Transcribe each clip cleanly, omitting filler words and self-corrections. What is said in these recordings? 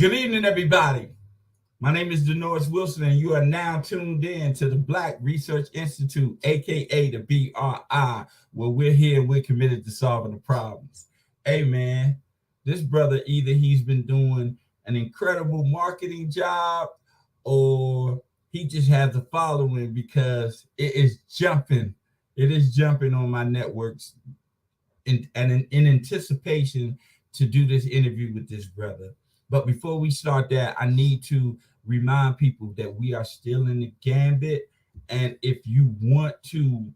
Good evening, everybody. My name is Denoris Wilson, and you are now tuned in to the Black Research Institute, aka the BRI, where we're here and we're committed to solving the problems. Hey, man, this brother either he's been doing an incredible marketing job or he just has a following because it is jumping. It is jumping on my networks in anticipation to do this interview with this brother. But before we start that, I need to remind people that we are still in the gambit. And if you want to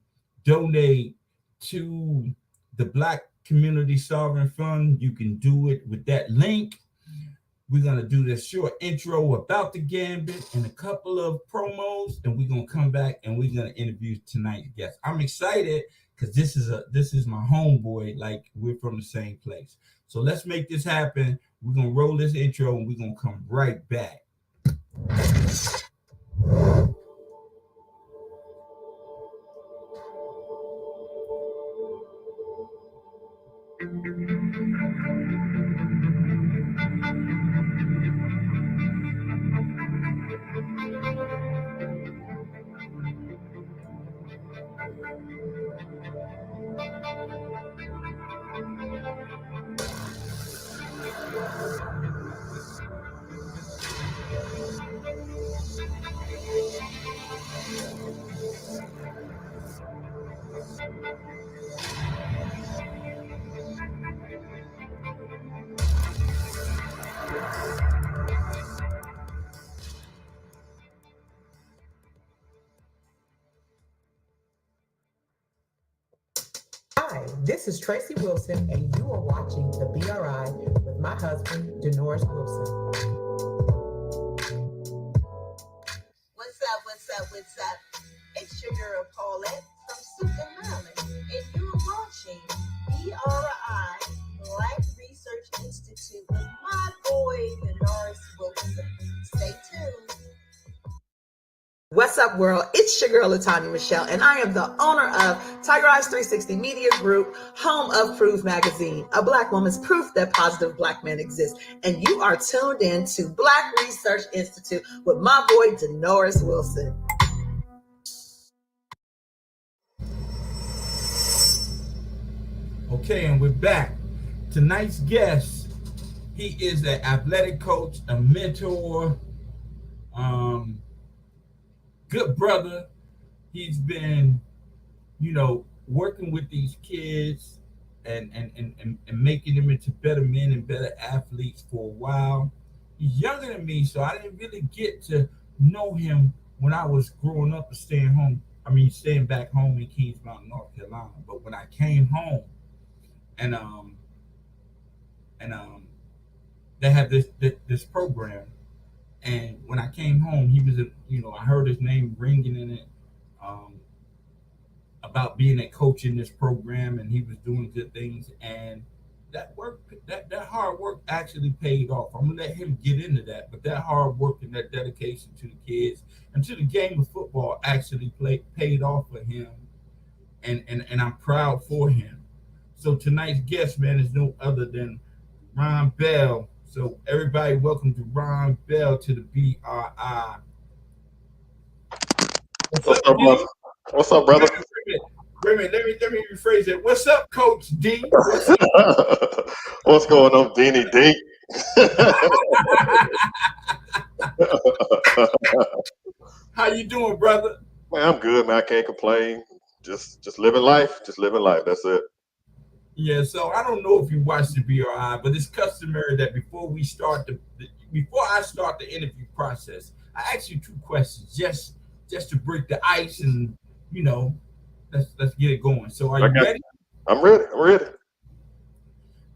donate to the Black Community Sovereign Fund, you can do it with that link. We're going to do this short intro about the gambit and a couple of promos, and we're going to come back and we're going to interview tonight's guest. I'm excited because this is my homeboy. Like, we're from the same place. So let's make this happen. We're going to roll this intro and we're going to come right back. Hi, this is Tracy Wilson, and you are watching the BRI with my husband, Denoris Wilson. What's up? It's your girl Paulette from Suitland, Maryland, and you're watching BRI, Black Research Institute, with my boy, Denoris Wilson. Stay tuned. What's up, world? It's your girl, Latanya Michelle, and I am the owner of Tiger Eyes 360 Media Group, home of Proof Magazine, a Black woman's proof that positive Black men exist. And you are tuned in to Black Research Institute with my boy, Denoris Wilson. Okay, and we're back. Tonight's guest, he is an athletic coach, a mentor, good brother. He's been, working with these kids and making them into better men and better athletes for a while. He's younger than me, so I didn't really get to know him when I was growing up and staying back home in Kings Mountain, North Carolina. But when I came home and they had this program. And when I came home, he was, I heard his name ringing in it about being a coach in this program, and he was doing good things. And that work, that hard work actually paid off. I'm gonna let him get into that, but that hard work and that dedication to the kids and to the game of football actually paid off for him, and I'm proud for him. So tonight's guest, man, is no other than Ron Bell. So everybody, welcome to Ron Bell to the BRI. What's up, brother? What's up, brother? Wait a minute, let me rephrase it. What's up, Coach D? What's up? What's going on, Deanie D? How you doing, brother? Man, I'm good, man. I can't complain. Just living life. Just living life. That's it. Yeah, so I don't know if you watched the BRI, but it's customary that before I start the interview process, I ask you two questions just to break the ice and let's get it going. So are you ready? I'm ready. I'm ready.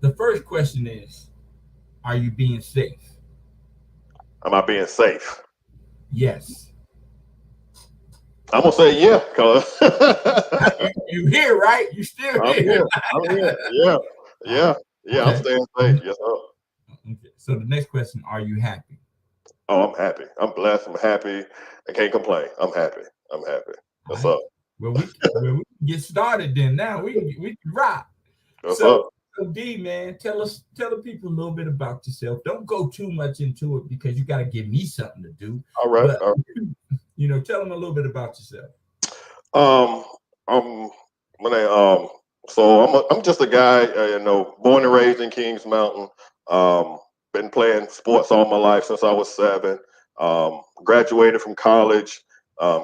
The first question is, are you being safe? Am I being safe? Yes. I'm gonna say yeah, cause you here, right? You still here? I'm here. Yeah. Okay. I'm staying safe. Yes, sir. Okay. So the next question: are you happy? Oh, I'm happy. I'm blessed. I'm happy. I can't complain. I'm happy. What's up? Well, we can get started then. Now we can rock. What's up? So D, man, tell the people a little bit about yourself. Don't go too much into it because you got to give me something to do. All right. But tell them a little bit about yourself. I'm my name, so I'm just a guy, born and raised in Kings Mountain. Been playing sports all my life since I was 7. Graduated from college.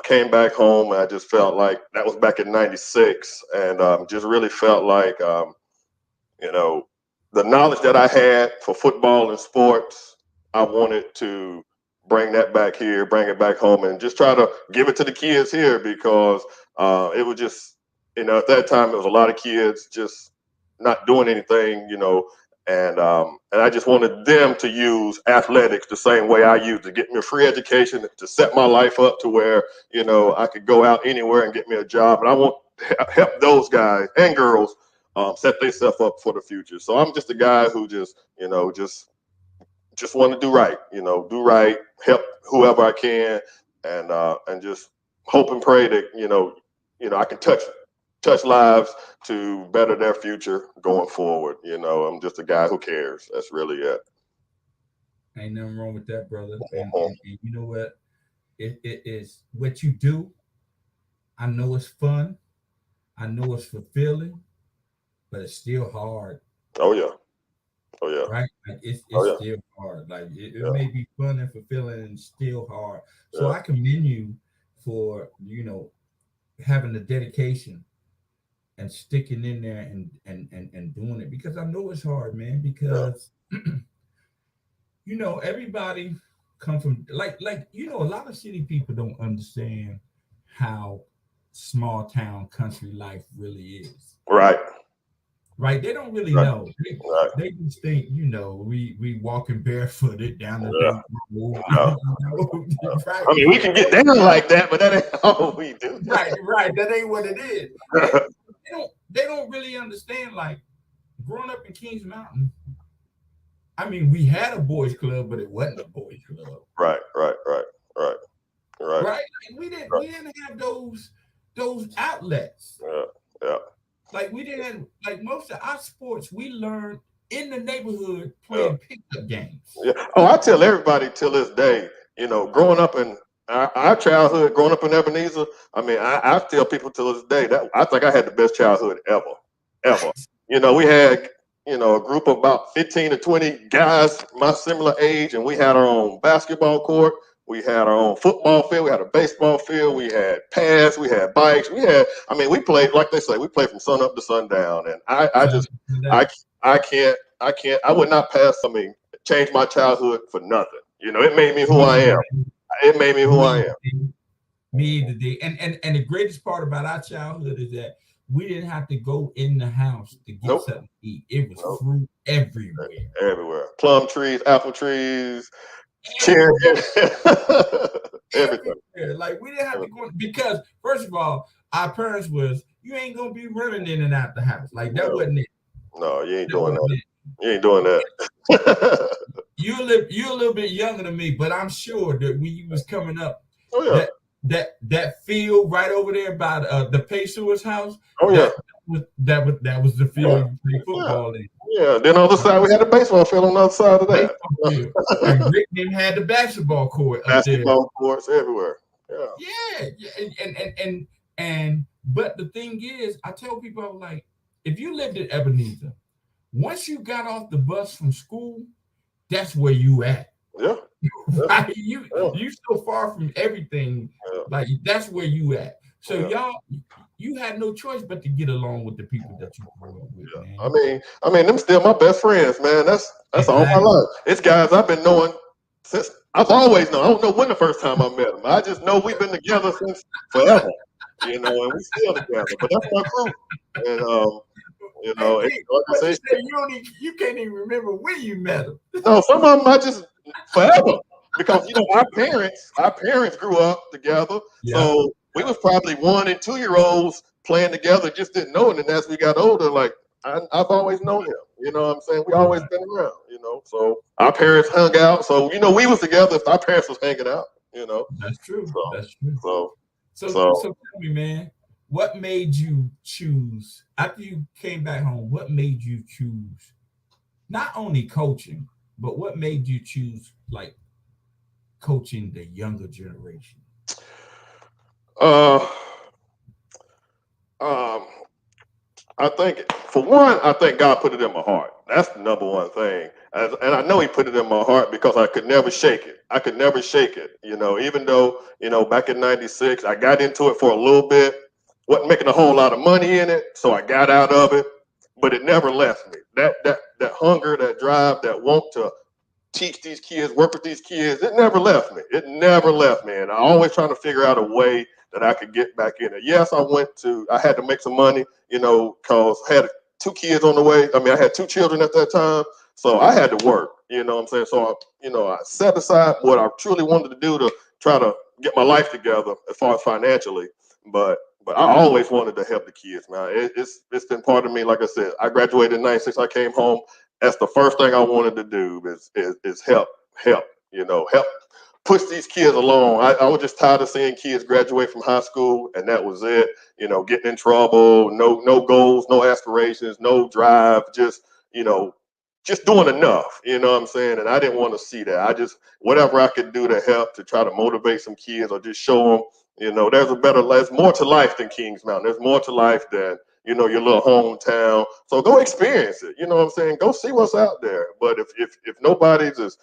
Came back home, and I just felt like that was back in '96, and just really felt like you know, the knowledge that I had for football and sports, I wanted to bring that back here, bring it back home, and just try to give it to the kids here because it was just, at that time it was a lot of kids just not doing anything, and I just wanted them to use athletics the same way I used to get me a free education to set my life up to where I could go out anywhere and get me a job, and I want to help those guys and girls set themselves up for the future. So I'm just a guy who just want to do right, help whoever I can, and just hope and pray that I can touch lives to better their future going forward. I'm just a guy who cares. That's really it. Ain't nothing wrong with that, brother. And you know what? It is what you do. I know it's fun. I know it's fulfilling, but it's still hard. Oh yeah. Oh yeah. Right? Like it's yeah. still hard. Like it Yeah. may be fun and fulfilling and still hard. So Yeah. I commend you for, having the dedication and sticking in there and doing it, because I know it's hard, man, because everybody come from a lot of city people don't understand how small town country life really is. Right. Right, they don't really Right. know. Right. They just think, we walking barefooted down the Yeah. road. Yeah. Right. I mean, we can get down like that, but that ain't all we do. Right. That ain't what it is. They don't really understand. Like growing up in Kings Mountain, I mean, we had a boys' club, but it wasn't a boys' club. Right. Right. Like, we didn't have those outlets. Yeah. Like we didn't, like most of our sports we learned in the neighborhood playing pickup games. Yeah. Oh, I tell everybody till this day, growing up in our childhood, growing up in Ebenezer, I mean, I tell people till this day that I think I had the best childhood ever. We had, a group of about 15 to 20 guys my similar age, and we had our own basketball court. We had our own football field. We had a baseball field. We had pads. We had bikes. We played, like they say, we played from sun up to sundown. And I would not change my childhood for nothing. It made me who I am. It made me who I am. Me either, D. And the greatest part about our childhood is that we didn't have to go in the house to get something to eat. It was fruit everywhere. Everywhere. Plum trees, apple trees, cherry, everything. Like we didn't have to go, because first of all, our parents you ain't gonna be running in and out the house. Like that wasn't it. No, you ain't doing that. You ain't doing that. You're a little bit younger than me, but I'm sure that when you was coming up, that field right over there by the Pacers house. Oh yeah. That was the field you played football in. Yeah, then on the other side we had a baseball field on the other side of that. And Rick had the basketball court up basketball courts everywhere. Yeah. And but the thing is, I tell people, I'm like, if you lived in Ebenezer, once you got off the bus from school, that's where you at. Yeah. Right? You so far from everything, like that's where you at. So y'all, you had no choice but to get along with the people that you grew up with. Man. I mean, them still my best friends, man. That's all my life. It's guys I've been knowing since I've always known. I don't know when the first time I met them. I just know we've been together since forever. And we still together. But that's my crew. And like I say, you can't even remember when you met them. No, some of them I just forever, because our parents grew up together. Yeah. So we was probably 1 and 2 year olds playing together, just didn't know it. And as we got older, like I've always known him. You know what I'm saying? We always been around. So our parents hung out. So we was together if our parents was hanging out. That's true. So, That's true. So tell me, man, what made you choose after you came back home? What made you choose not only coaching, but what made you choose like coaching the younger generation? Uh, um, I think for one, I think God put it in my heart. That's the number one thing, and I know He put it in my heart because I could never shake it. I could never shake it. Even though back in '96, I got into it for a little bit, wasn't making a whole lot of money in it, so I got out of it, but it never left me. That hunger, that drive, that want to teach these kids, work with these kids. It never left me. It never left me. And I always trying to figure out a way that I could get back in it. Yes, I had to make some money, cause I had 2 kids on the way. I mean, I had 2 children at that time. So I had to work, what I'm saying? So, I set aside what I truly wanted to do to try to get my life together as far as financially. But I always wanted to help the kids, man. It's been part of me. Like I said, I graduated in '96. I came home. That's the first thing I wanted to do is help, help push these kids along. I was just tired of seeing kids graduate from high school and that was it, getting in trouble, no goals, no aspirations, no drive, just doing enough, what I'm saying? And I didn't want to see that. I just, whatever I could do to help to try to motivate some kids or just show them, there's more to life than Kings Mountain. There's more to life than your little hometown. So go experience it. You know what I'm saying? Go see what's out there. But if nobody's is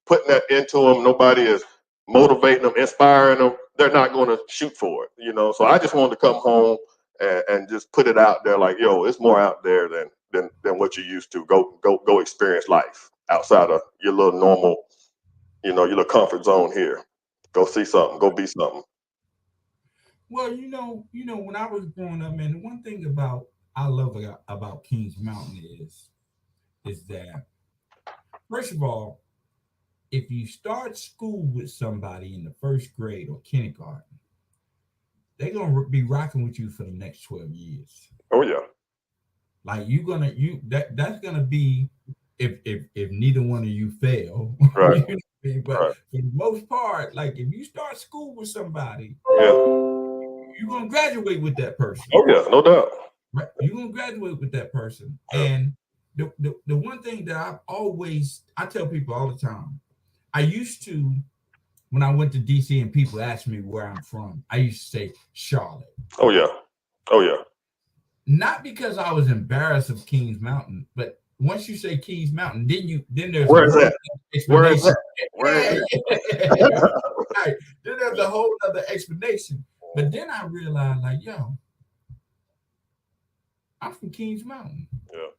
putting that into them, nobody is motivating them, inspiring them, they're not going to shoot for it. So I just wanted to come home and just put it out there, like, yo, it's more out there than what you used to. Go experience life outside of your little normal, your little comfort zone here. Go see something. Go be something. Well, when I was growing up, man, the one thing I love about Kings Mountain is that first of all, if you start school with somebody in the first grade or kindergarten, they're gonna be rocking with you for the next 12 years. Oh yeah. Like that's gonna be if neither one of you fail. Right. You know what I mean? But Right. for the most part, like if you start school with somebody, Yeah. you're gonna graduate with that person. Oh yeah, no doubt. Right? You're gonna graduate with that person. Yeah. And the one thing that I tell people all the time, I used to when I went to DC and people asked me where I'm from, I used to say Charlotte. Oh yeah. Oh yeah. Not because I was embarrassed of Kings Mountain, but once you say Kings Mountain, then there's Where a is whole that? Where is explanation. that? Where is that? Right. Then there's a whole other explanation. But then I realized, like, yo, I'm from Kings Mountain. Yeah.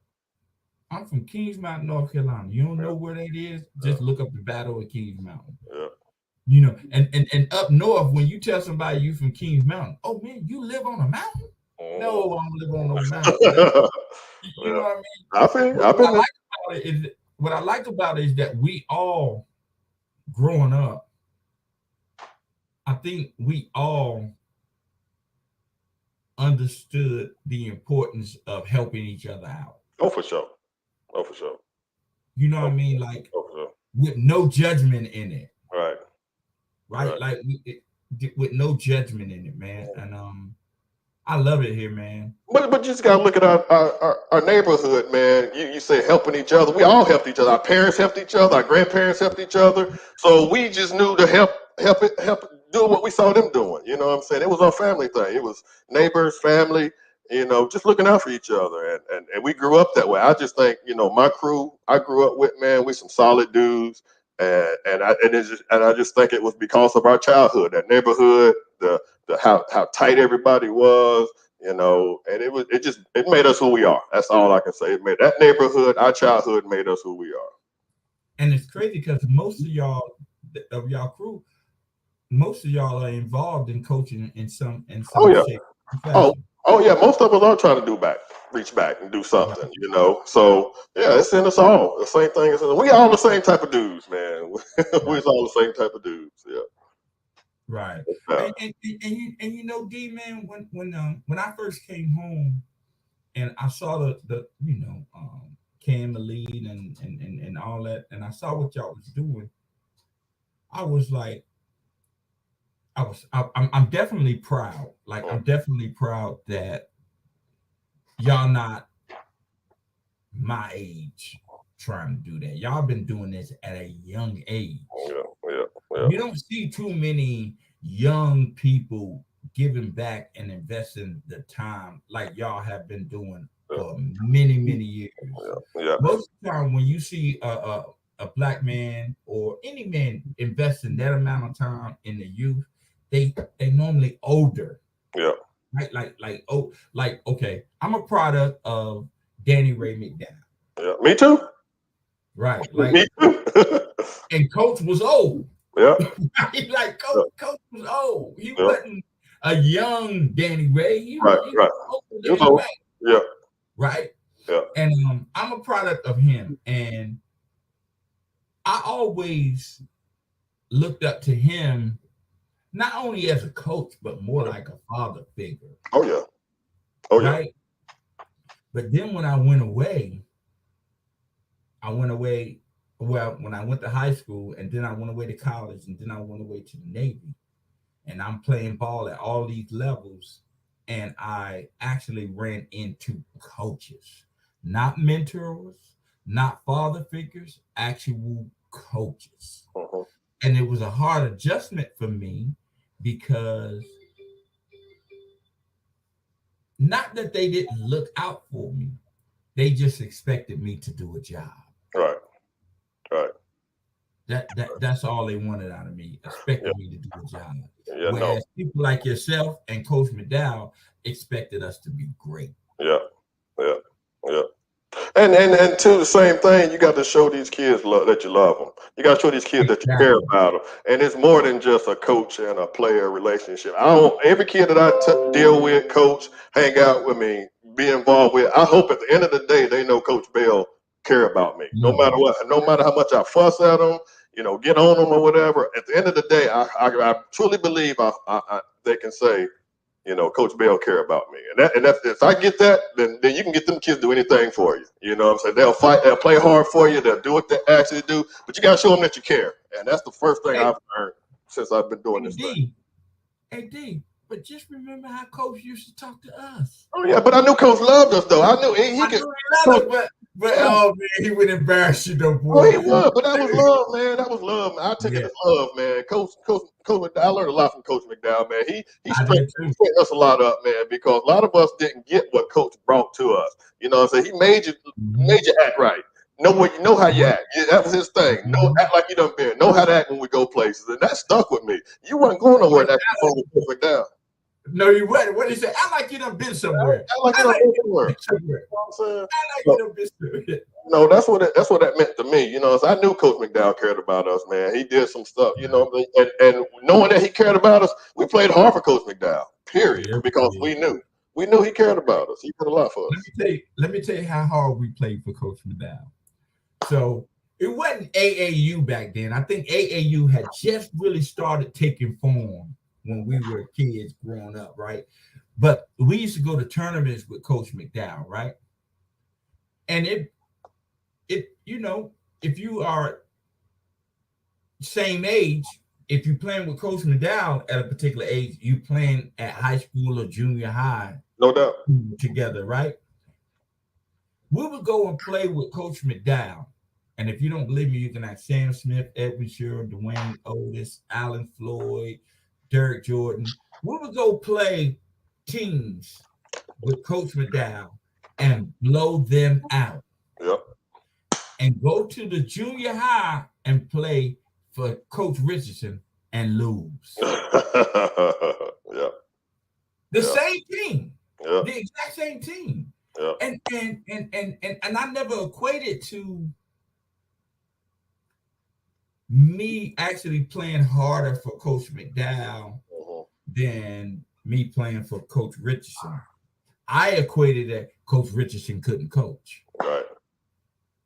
I'm from Kings Mountain, North Carolina. You don't know where that is? Just look up the Battle of Kings Mountain. Yeah. And up north, when you tell somebody you from Kings Mountain, oh man, you live on a mountain? No, I don't live on no mountain. You know what I mean? I've been What I like about it is that we all growing up, I think we all understood the importance of helping each other out. Oh, for sure. Oh, for sure. You know what I mean? Like Oh, for sure. with no judgment in it. Right. Right? Like with no judgment in it, man. And I love it here, man. But you just gotta look at our neighborhood, man. You say helping each other. We all helped each other. Our parents helped each other. Our grandparents helped each other. So we just knew to help do what we saw them doing. You know what I'm saying? It was our family thing. It was neighbors, family. Just looking out for each other, and we grew up that way. I just think, my crew I grew up with, man, we some solid dudes, and I just think it was because of our childhood, that neighborhood, the how tight everybody was, and it made us who we are. That's all I can say. It made that neighborhood, our childhood, made us who we are. And it's crazy because most of y'all crew, most of y'all are involved in coaching in some shape or fashion. Oh yeah, most of us are trying to reach back and do something, So yeah, it's in us all. The same thing as we all the same type of dudes, man. We're all the same type of dudes. Yeah. Right. And D man, when I first came home and I saw the Cam lead and all that, and I saw what y'all was doing, I was like, I'm definitely proud. Like I'm definitely proud that y'all not my age trying to do that. Y'all been doing this at a young age. Yeah. You don't see too many young people giving back and investing the time like y'all have been doing for many years. Yeah. Most of the time when you see a black man or any man investing that amount of time in the youth, they normally older. Yeah. Right? Like okay, I'm a product of Danny Ray McDowell. Yeah. Me too. Right. Me too. And Coach was old. Yeah. Like Coach was old. He Yeah. wasn't a young Danny Ray. He Right. was old Danny Ray. Yeah. Right. Yeah. And I'm a product of him. And I always looked up to him, not only as a coach, but more like a father figure. Oh yeah. Oh yeah. Right. But then when I went away, well, when I went to high school, and then I went away to college, and then I went away to the Navy, and I'm playing ball at all these levels, and I actually ran into coaches, not mentors, not father figures, actual coaches. Uh-huh. And it was a hard adjustment for me because not that they didn't look out for me, they just expected me to do a job. Right. Right. That's all they wanted out of me, expected me to do a job. Yeah, Whereas people like yourself and Coach McDowell expected us to be great. Yeah. And to the same thing, you got to show these kids that you love them. You got to show these kids that you care about them. And it's more than just a coach and a player relationship. Every kid that I deal with, coach, hang out with me, be involved with, I hope at the end of the day they know Coach Bell care about me. No matter what, no matter how much I fuss at them, get on them or whatever. At the end of the day, I truly believe they can say, Coach Bell care about me. And that's if I get that, then you can get them kids to do anything for you. You know what I'm saying? They'll fight, they'll play hard for you, they'll do what they actually do, but you gotta show them that you care. And that's the first thing I've learned since I've been doing this thing. AD, but just remember how Coach used to talk to us. Oh yeah, but I knew Coach loved us though. I knew he could. But oh man, he would embarrass you though, boy. Oh, he would, but that was love, man. That was love. Man. I took it as love, man. Coach McDowell, I learned a lot from Coach McDowell, man. He straightened us a lot up, man, because a lot of us didn't get what Coach brought to us. You know what I'm saying? He made you act right. Know how you act. Yeah, that was his thing. Act like you done been. Know how to act when we go places, and that stuck with me. You wasn't going nowhere that with Coach McDowell. No, you wasn't. What did he say? I like you done been somewhere. I like you done been somewhere. You know what I'm saying? I like you done been somewhere. No, that's what that meant to me. So I knew Coach McDowell cared about us, man. He did some stuff, and knowing that he cared about us, we played hard for Coach McDowell. Period, because we knew he cared about us. He did a lot for us. Let me tell you how hard we played for Coach McDowell. So it wasn't AAU back then. I think AAU had just really started taking form when we were kids growing up, right? But we used to go to tournaments with Coach McDowell, right? And it if you are same age, if you're playing with Coach McDowell at a particular age, you playing at high school or junior high, no doubt, together, right? We would go and play with Coach McDowell. And if you don't believe me, you can ask Sam Smith, Edwin Sherrill, Dwayne Otis, Alan Floyd, Derek Jordan. We would go play teams with Coach McDowell and blow them out. Yep. And go to the junior high and play for Coach Richardson and lose. Yeah. The same team. Yeah. The exact same team. Yeah. And I never equated to me actually playing harder for Coach McDowell than me playing for Coach Richardson. I equated that Coach Richardson couldn't coach. Right.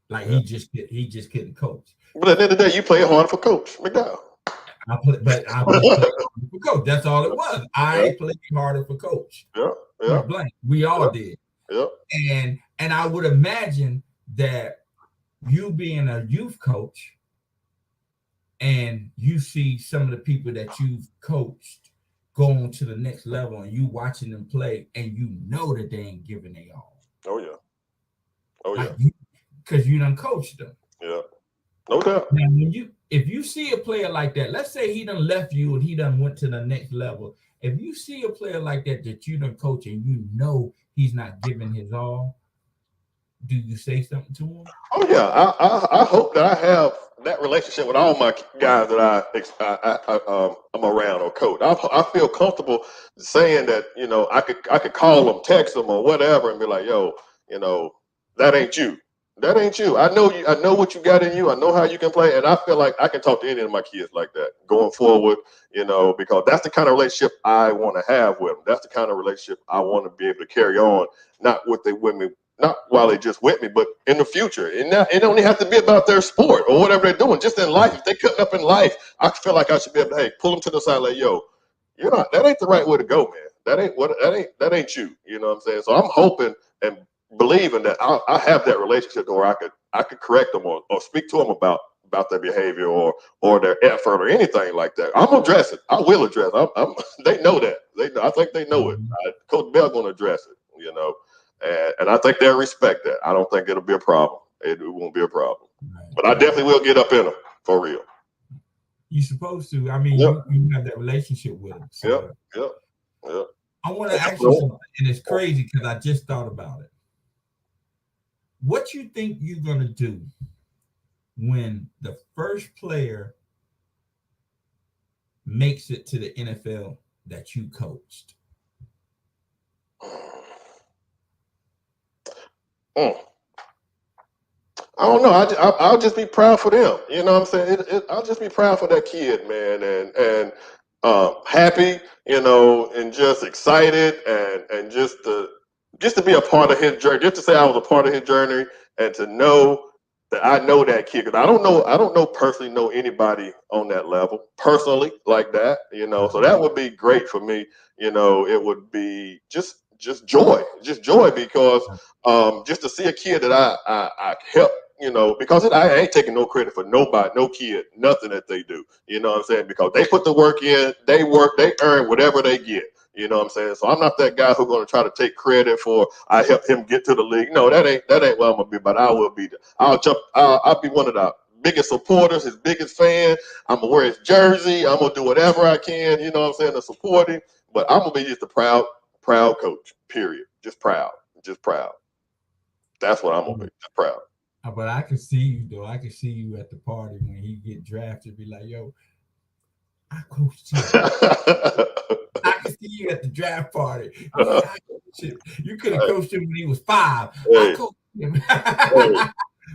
Like he just couldn't coach. But at the end of the day, you play harder for Coach McDowell. I played harder for Coach. That's all it was. I played harder for Coach. Yeah. Blank. We all did. Yeah. And I would imagine that you being a youth coach, and you see some of the people that you've coached go on to the next level, and you watching them play, and you know that they ain't giving they all. Oh yeah. Oh yeah. Like because you done coached them. Yeah. No doubt. Now, if you see a player like that, let's say he done left you and he done went to the next level. If you see a player like that you done coach and you know he's not giving his all, do you say something to him? Oh yeah. I hope that I have that relationship with all my guys that I'm around or coach. I feel comfortable saying that, you know, I could call them, text them, or whatever, and be like, yo, you know, that ain't you. That ain't you. I know you. I know what you got in you. I know how you can play, and I feel like I can talk to any of my kids like that going forward. You know, because that's the kind of relationship I want to have with them. That's the kind of relationship I want to be able to carry on, not with me, not while they just with me, but in the future. And it don't have to be about their sport or whatever they're doing. Just in life, if they cutting up in life, I feel like I should be able to, hey, pull them to the side, like, yo, you're not. That ain't the right way to go, man. That ain't you. You know what I'm saying? So I'm hoping and believing that I have that relationship where I could correct them or speak to them about their behavior or their effort or anything like that. I'm gonna address it. I will address it. They know that. I think they know it. Coach Bell gonna address it. You know, and I think they'll respect that. I don't think it'll be a problem. It won't be a problem. Right. But I definitely will get up in them for real. You're supposed to. I mean, Yep. you have that relationship with them. So Yep. I want to ask you something, and it's crazy because I just thought about it. What you think you're gonna do when the first player makes it to the NFL that you coached? I don't know. I'll just be proud for them. You know what I'm saying? I'll just be proud for that kid, man, and happy, you know, and just excited, and just to be a part of his journey. Just to say I was a part of his journey, and to know that I know that kid. Because I don't personally know anybody on that level personally like that. You know, so that would be great for me. You know, it would be just joy, because just to see a kid that I helped. You know, because I ain't taking no credit for nobody, no kid, nothing that they do. You know what I'm saying? Because they put the work in, they earn whatever they get. You know what I'm saying? So I'm not that guy who's going to try to take credit for I helped him get to the league. No, that ain't what I'm gonna be. But I will be. I'll be one of the biggest supporters, his biggest fan. I'm gonna wear his jersey. I'm gonna do whatever I can. You know what I'm saying, to support him. But I'm gonna be just a proud coach. Period. Just proud. That's what I'm gonna be. Just proud. But I can see you though. I can see you at the party when he get drafted. Be like, yo, I coached him. I can see you at the draft party. You could have coached him when he was 5. Hey. I coached him.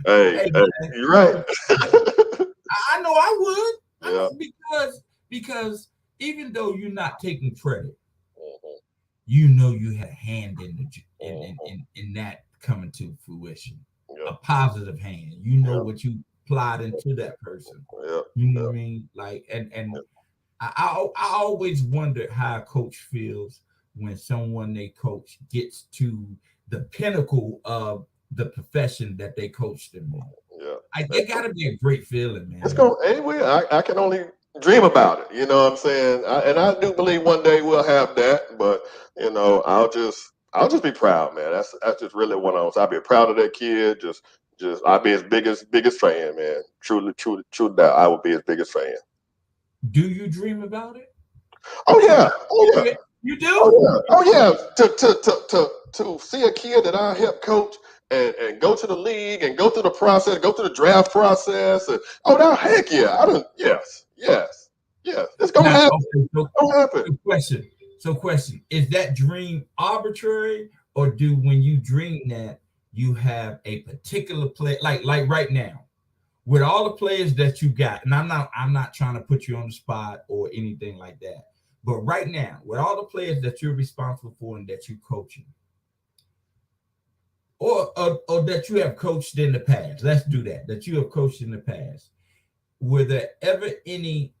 Hey, you're right. I know I would. Yeah. Because even though you're not taking credit, you know you had a hand in that coming to fruition. A positive hand. You know what you applied into that person. You know what I mean? Like, and I always wondered how a coach feels when someone they coach gets to the pinnacle of the profession that they coached them in. It got to be a great feeling, man. It's going anyway. I can only dream about it. You know what I'm saying? And I do believe one day we'll have that. But you know, I'll just be proud, man. That's just really what I was. I'll be proud of that kid. Just I'll be his biggest fan, man. Truly that I will be his biggest fan. Do you dream about it? Oh yeah. You do? Oh yeah. To see a kid that I helped coach and go to the league and go through the process, go through the draft process, and heck yeah. Yes. It's gonna happen. Okay, it's gonna happen. Question. Is that dream arbitrary, or when you dream that you have a particular play like right now? With all the players that you got, and I'm not trying to put you on the spot or anything like that, but right now, with all the players that you're responsible for and that you're coaching, or that you have coached in the past, let's do that you have coached in the past, were there ever any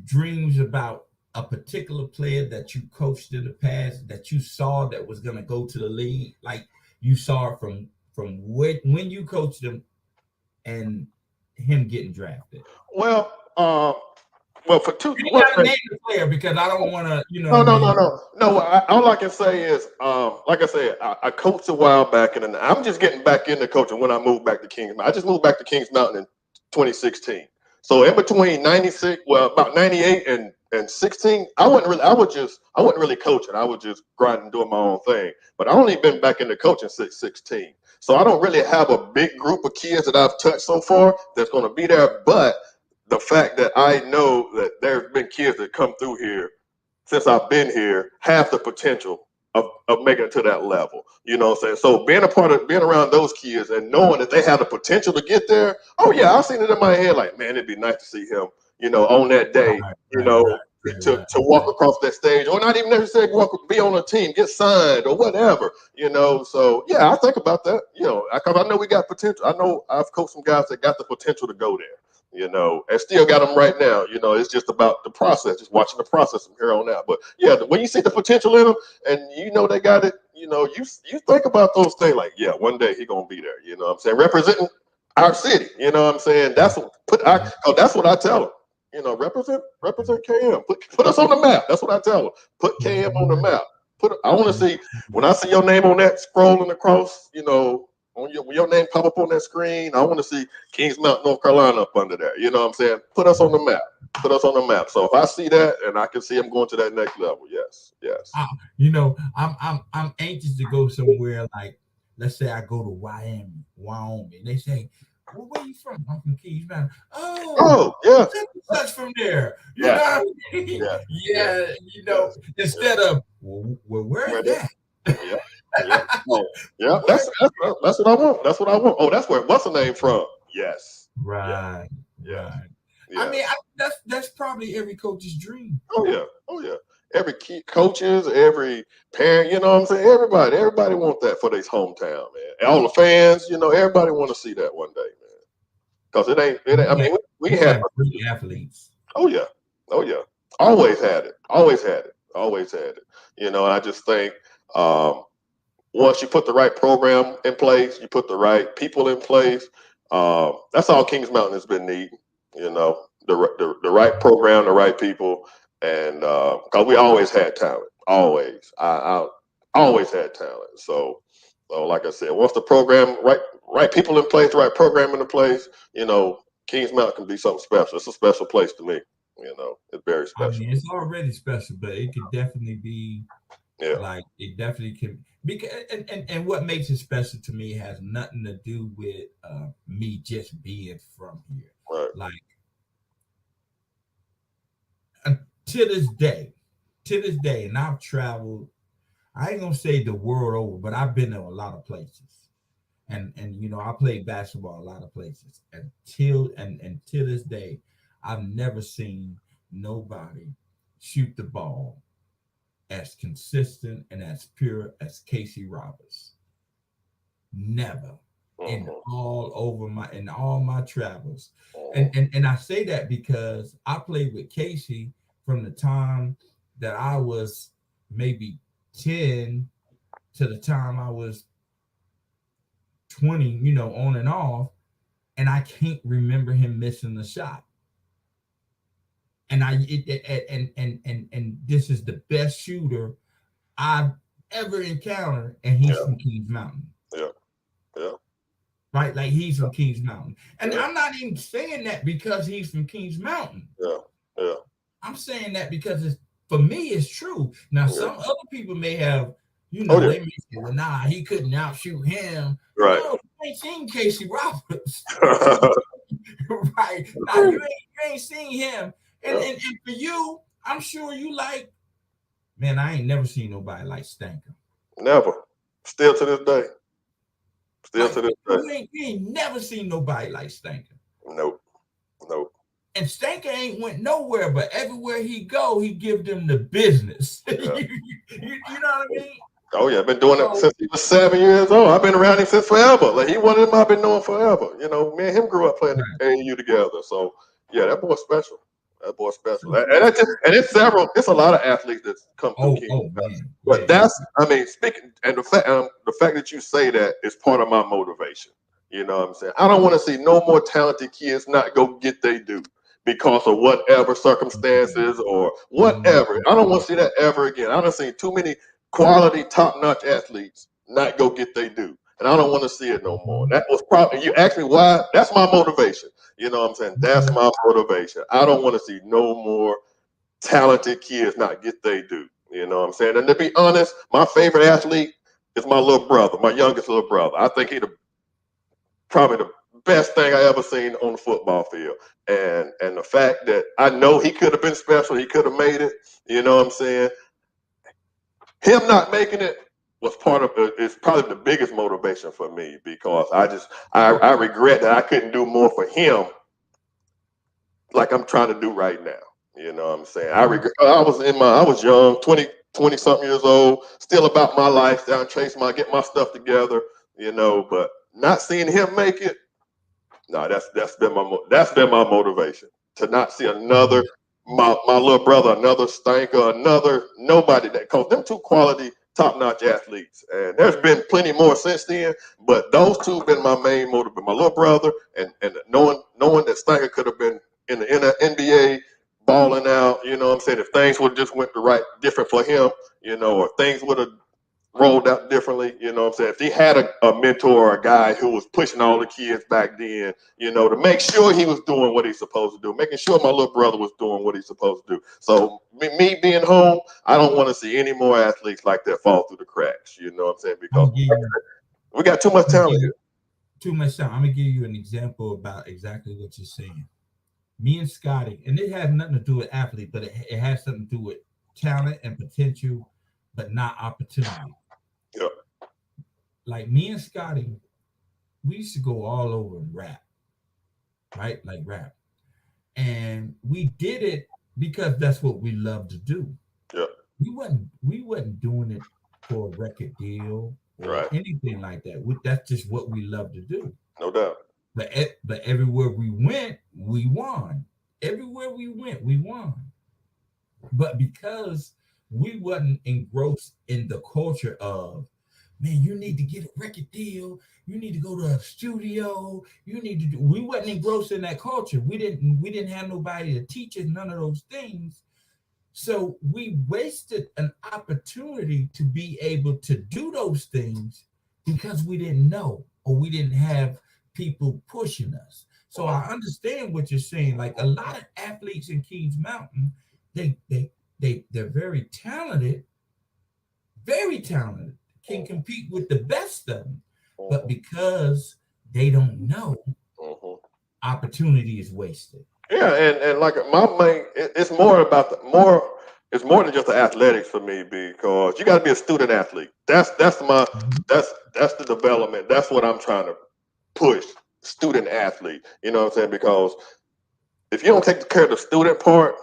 dreams about a particular player that you coached in the past that you saw that was going to go to the league, like you saw it from when you coached them? And him getting drafted? Well, for two. You got to name the player because I don't want to, No. All I can say is, like I said, I coached a while back, and I'm just getting back into coaching when I moved back to Kings Mountain. I just moved back to Kings Mountain in 2016. So in between 96, about 98 and 16, I wasn't really coaching. I was just grinding, doing my own thing. But I only been back into coaching since 16. So I don't really have a big group of kids that I've touched so far that's going to be there. But the fact that I know that there's been kids that come through here since I've been here have the potential of making it to that level. You know what I'm saying? So being around those kids and knowing that they have the potential to get there, oh yeah, I've seen it in my head like, man, it'd be nice to see him, on that day, to walk across that stage, or not even necessarily be on a team, get signed or whatever, So yeah, I think about that, because I know we got potential. I know I've coached some guys that got the potential to go there. And still got them right now. It's just about the process, just watching the process from here on out. But yeah, when you see the potential in them and they got it, you think about those things like, yeah, one day he gonna be there. You know what I'm saying? Representing our city. You know what I'm saying? That's what that's what I tell them. Represent KM. Put us on the map. That's what I tell them. Put KM on the map. I want to see when I see your name on that scrolling across, when your name pop up on that screen, I want to see Kings Mountain, North Carolina up under there. You know what I'm saying? Put us on the map. Put us on the map. So if I see that and I can see him going to that next level, yes. I'm anxious to go somewhere like, let's say I go to Wyoming. They say, well, where you from? I'm from Kings Mountain. Oh, yeah. Such from there. You Yeah. know what I mean? Yeah. Instead of, well, where is that? Yeah. That's what I want. That's what I want. Oh, that's what's the name from? Yes. Right. Yeah. Right. Yeah. I mean, that's probably every coach's dream. Oh yeah. Every coaches, every parent, you know what I'm saying? Everybody want that for their hometown, man. And all the fans, everybody want to see that one day, man. Because it ain't. I mean, we have great athletes. Oh yeah. Always had it. And I just think once you put the right program in place, you put the right people in place. That's all Kings Mountain has been needing. The right program, the right people, and because we always had talent. Always, I always had talent. So like I said, once the program, right people in place, the right program in place, Kings Mountain can be something special. It's a special place to me. It's very special. I mean, it's already special, but it could definitely be. Yeah. Like it definitely can, because and what makes it special to me has nothing to do with me just being from here. Right. Like to this day, and I've traveled. I ain't gonna say the world over, but I've been to a lot of places, and I played basketball a lot of places. And to this day, I've never seen nobody shoot the ball as consistent and as pure as Casey Roberts. Never. In all my travels. And I say that because I played with Casey from the time that I was maybe 10 to the time I was 20, on and off, and I can't remember him missing the shot. And and this is the best shooter I've ever encountered, and he's from Kings Mountain. Yeah. Right, like he's from Kings Mountain, and I'm not even saying that because he's from Kings Mountain. Yeah. I'm saying that because for me, it's true. Now, some other people may have, they may say, well, nah, he couldn't outshoot him. Right. No, you ain't seen Casey Roberts. Right. Now, you ain't seen him. And for you, I'm sure you like, man, I ain't never seen nobody like Stanker. Never. Still to this day. You ain't never seen nobody like Stanker. Nope. And Stanker ain't went nowhere, but everywhere he go, he give them the business. Yeah. you know what I mean? Oh yeah, I've been doing it since he was 7 years old. I've been around him since forever. Like he one of them I've been knowing forever. Me and him grew up playing the AAU together. So yeah, that boy's special. And it's a lot of athletes that come through King. But speaking and the fact that you say that is part of my motivation. You know what I'm saying? I don't want to see no more talented kids not go get their due because of whatever circumstances or whatever. I don't want to see that ever again. I don't see too many quality, top-notch athletes not go get their due. And I don't want to see it no more. That was probably, you asked me why, that's my motivation. You know what I'm saying? That's my motivation. I don't want to see no more talented kids not get their due. You know what I'm saying? And to be honest, my favorite athlete is my little brother, my youngest little brother. I think probably the best thing I ever seen on the football field. And the fact that I know he could have been special, he could have made it, you know what I'm saying? Him not making it was it's probably the biggest motivation for me, because I regret that I couldn't do more for him like I'm trying to do right now. You know what I'm saying? I was young, 20 something years old, still about my lifestyle, get my stuff together, you know, but not seeing him make it, no, that's been my motivation, to not see another my little brother, another stinker, another nobody, that, cause them two quality top-notch athletes. And there's been plenty more since then, but those two have been my main motive. My little brother and knowing that Stinker could have been in the NBA balling out, you know what I'm saying, if things would have just went different for him, you know, or things would have rolled out differently, you know what I'm saying? If he had a mentor or a guy who was pushing all the kids back then, you know, to make sure he was doing what he's supposed to do, making sure my little brother was doing what he's supposed to do. So me being home, I don't want to see any more athletes like that fall through the cracks, you know what I'm saying? Because we got too much talent here. Too much talent. I'm going to give you an example about exactly what you're saying. Me and Scotty, and it has nothing to do with athlete, but it has something to do with talent and potential, but not opportunity. Yeah. Like me and Scotty, we used to go all over and rap, right? Like rap. And we did it because that's what we love to do. Yeah. We wasn't doing it for a record deal or anything like that. That's just what we love to do. No doubt. But everywhere we went, we won. Everywhere we went, we won. But because we wasn't engrossed in the culture of, man, you need to get a record deal, you need to go to a studio, we wasn't engrossed in that culture. We didn't have nobody to teach us none of those things. So we wasted an opportunity to be able to do those things because we didn't know, or we didn't have people pushing us. So I understand what you're saying. Like a lot of athletes in Kings Mountain, they're very talented, can compete with the best of them, but because they don't know, opportunity is wasted. Yeah, and like my main, it's more than just the athletics for me, because you got to be a student athlete. That's the development. That's what I'm trying to push, student athlete. You know what I'm saying? Because if you don't take care of the student part,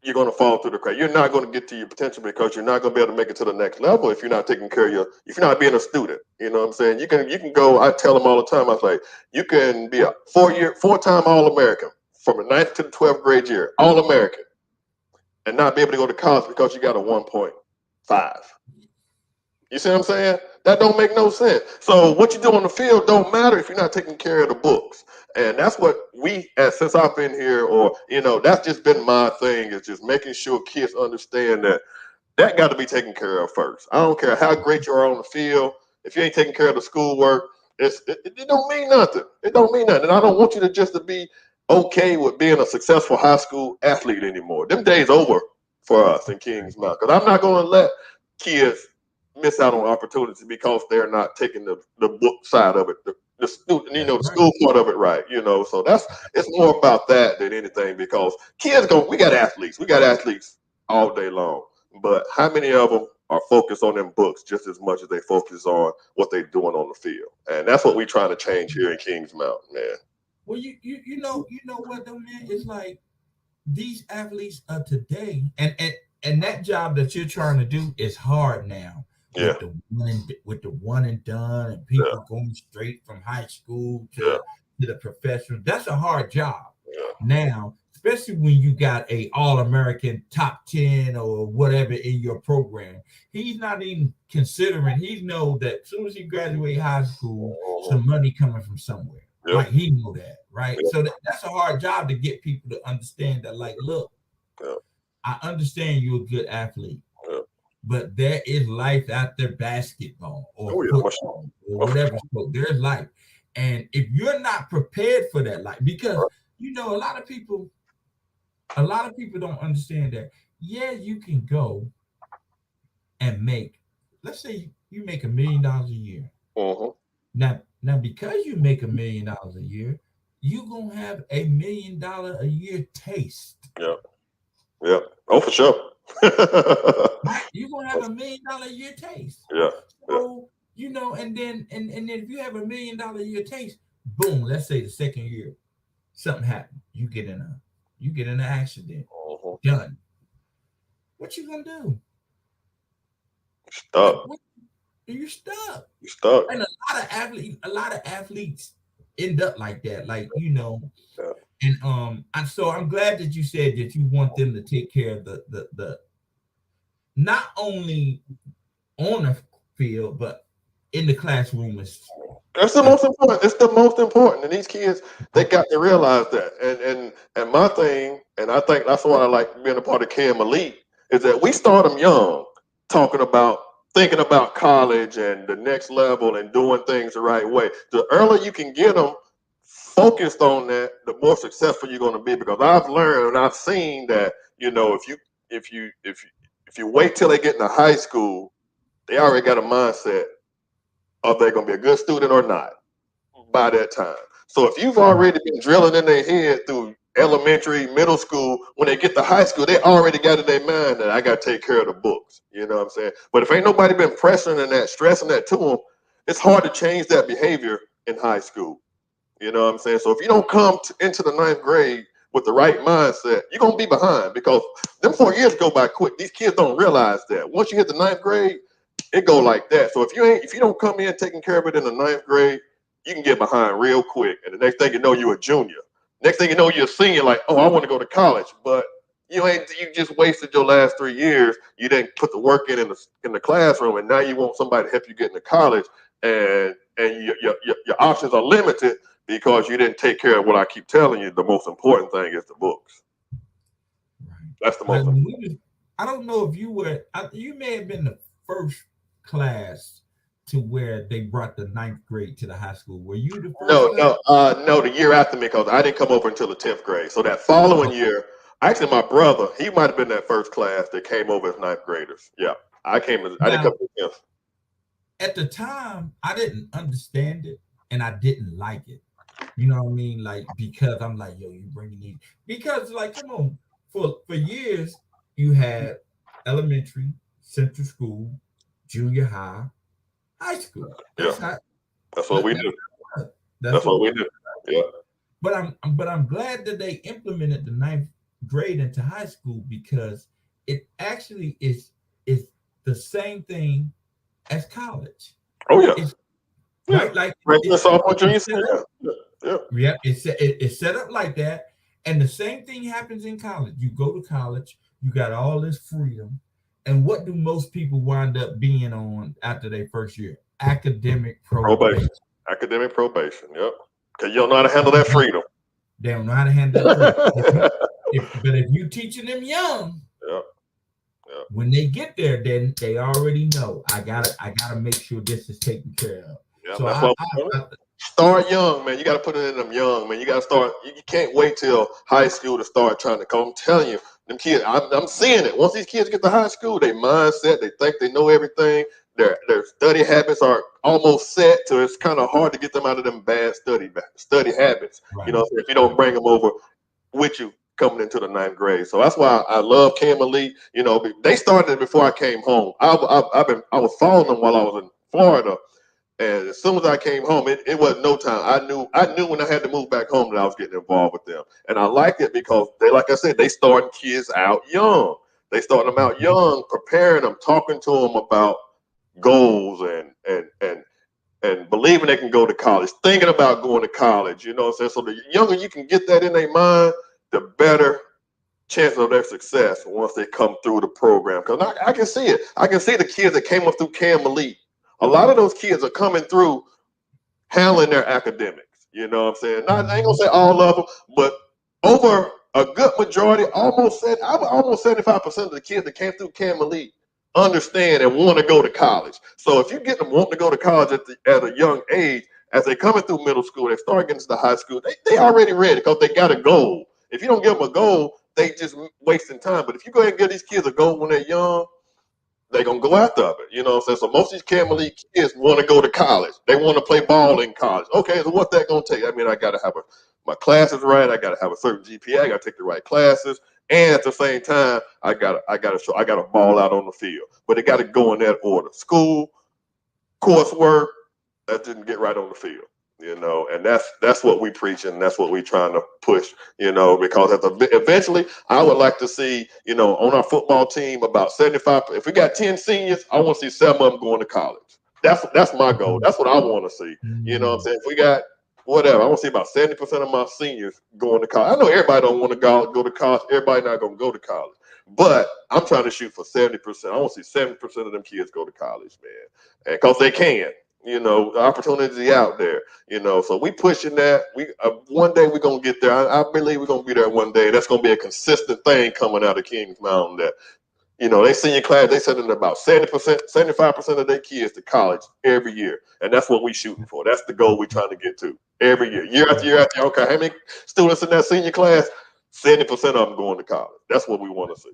you're going to fall through the crack. You're not going to get to your potential, because you're not going to be able to make it to the next level if you're not taking care of if you're not being a student. You know what I'm saying? You can go, I tell them all the time, I was like, you can be a four-time All-American from the 9th to the 12th grade year, All-American, and not be able to go to college because you got a 1.5. You see what I'm saying? That don't make no sense. So what you do on the field don't matter if you're not taking care of the books. And that's what since I've been here, or, you know, that's just been my thing, is just making sure kids understand that got to be taken care of first. I don't care how great you are on the field. If you ain't taking care of the schoolwork, it don't mean nothing. It don't mean nothing. And I don't want you to be okay with being a successful high school athlete anymore. Them days over for us in Kings Mountain, because I'm not going to let kids miss out on opportunity because they're not taking the book side of it, the student, you know, the school part of it, right? You know, so it's more about that than anything, because we got athletes all day long, but how many of them are focused on them books just as much as they focus on what they're doing on the field? And that's what we're trying to change here in Kings Mountain, man. Well, you know what though, man? It's like these athletes of today, and that job that you're trying to do is hard now. Yeah. With the one and done, and people going straight from high school to the professional. That's a hard job now, especially when you got a All-American top 10 or whatever in your program. He's not even considering, he know that as soon as he graduate high school, some money coming from somewhere. Yep. Like he know that, right? Yep. So that's a hard job to get people to understand that, like, look, Yep. I understand you're a good athlete, Yep. but there is life after basketball or football or whatever sport. There's life. And if you're not prepared for that life, because you know, a lot of people don't understand that. Yeah, you can go and make, let's say you make $1 million a year. Now, because you make $1 million a year, you're gonna have $1 million a year taste. Yeah. Oh, for sure. Right? You're gonna have $1 million a year taste. Yeah. So you know, and then if you have $1 million a year taste, boom, let's say the second year, something happened. You get in an accident. Done. What you gonna do? Stuck. You're stuck. You're stuck. And a lot of athletes end up like that. Like, you know, and so I'm glad that you said that you want them to take care of the not only on the field, but in the classroom. That's the most important. It's the most important. And these kids, they got to realize that. And my thing, and I think that's why I like being a part of Cam Elite, is that we start them young, thinking about college and the next level and doing things the right way. The earlier you can get them focused on that, the more successful you're going to be. Because I've learned and I've seen that, you know, if you wait till they get into high school, they already got a mindset of they're going to be a good student or not by that time. So if you've already been drilling in their head through elementary, middle school, when they get to high school, they already got in their mind that I got to take care of the books. You know what I'm saying? But if ain't nobody been pressuring that, stressing that to them, it's hard to change that behavior in high school. You know what I'm saying? So if you don't come into the 9th grade with the right mindset, you're going to be behind because them 4 years go by quick. These kids don't realize that. Once you hit the 9th grade, it go like that. So if you don't come in taking care of it in the 9th grade, you can get behind real quick. And the next thing you know, you're a junior. Next thing you know, you're a senior, like, oh, I want to go to college. But you just wasted your last 3 years. You didn't put the work in the classroom, and now you want somebody to help you get into college, and your options are limited because you didn't take care of what I keep telling you. The most important thing is the books. Right. That's the most important. I don't know if you were. You may have been the first class to where they brought the 9th grade to the high school. Were you the first? No, the year after me, because I didn't come over until the 10th grade. So that following year, actually my brother, he might have been that first class that came over as 9th graders. Yeah, I didn't come to 10th. At the time, I didn't understand it and I didn't like it. You know what I mean? Like, because I'm like, yo, you bringing these, because like, come on, for years you had elementary, central school, junior high, high school. That's what we do. That's what we do. Yeah. But I'm glad that they implemented the 9th grade into high school because it actually is the same thing as college. Oh yeah. Right, like it's set up like that, and the same thing happens in college. You go to college, you got all this freedom, and what do most people wind up being on after their first year? Academic probation. Academic probation. Yep. Because you don't know how to handle that freedom. They don't know how to handle that freedom. But if you teaching them young, when they get there, then they already know I gotta make sure this is taken care of. Yeah, so start young, man. You got to put it in them young, man. You got to start. You can't wait till high school to start trying to come. I'm telling you, them kids. I'm seeing it. Once these kids get to high school, their mindset, they think they know everything. Their study habits are almost set, so it's kind of hard to get them out of them bad study habits. Right. You know, if you don't bring them over with you coming into the 9th grade. So that's why I love Cam Elite. You know, they started it before I came home. I was following them while I was in Florida. And as soon as I came home, it wasn't no time. I knew when I had to move back home that I was getting involved with them. And I liked it because they, like I said, they starting kids out young. They starting them out young, preparing them, talking to them about goals and believing they can go to college, thinking about going to college. You know what I'm saying? So the younger you can get that in their mind, the better chance of their success once they come through the program. Because I can see it. I can see the kids that came up through Cam Elite. A lot of those kids are coming through handling their academics. You know what I'm saying? Not, I ain't gonna say all of them, but over a good majority, almost 75% of the kids that came through Cam Elite understand and want to go to college. So if you get them wanting to go to college at a young age, as they coming through middle school, they start getting to the high school, they already ready because they got a goal. If you don't give them a goal, they just wasting time. But if you go ahead and give these kids a goal when they're young, they're going to go after it. You know what I'm saying? So most of these Cam Elite kids want to go to college. They want to play ball in college. Okay, so what's that going to take? I mean, I got to have my classes right. I got to have a certain GPA. I got to take the right classes. And at the same time, I got to ball out on the field. But it got to go in that order. School, coursework, that didn't get right on the field. You know, and that's what we preach, and that's what we trying to push, you know, because eventually I would like to see, you know, on our football team about 75. If we got 10 seniors, I want to see 7 of them going to college. That's my goal. That's what I want to see. You know what I'm saying? If we got whatever, I want to see about 70% of my seniors going to college. I know everybody don't want to go to college. Everybody not going to go to college. But I'm trying to shoot for 70%. I want to see 70% of them kids go to college, man. And because they can. You know, the opportunity out there, you know, so we pushing that. We one day we're going to get there. I believe we're going to be there one day. That's going to be a consistent thing coming out of Kings Mountain that, you know, they senior class, they sending about 70%, 75% of their kids to college every year. And that's what we shooting for. That's the goal we're trying to get to every year. Year after year after year. Okay, how many students in that senior class? 70% of them going to college. That's what we want to see.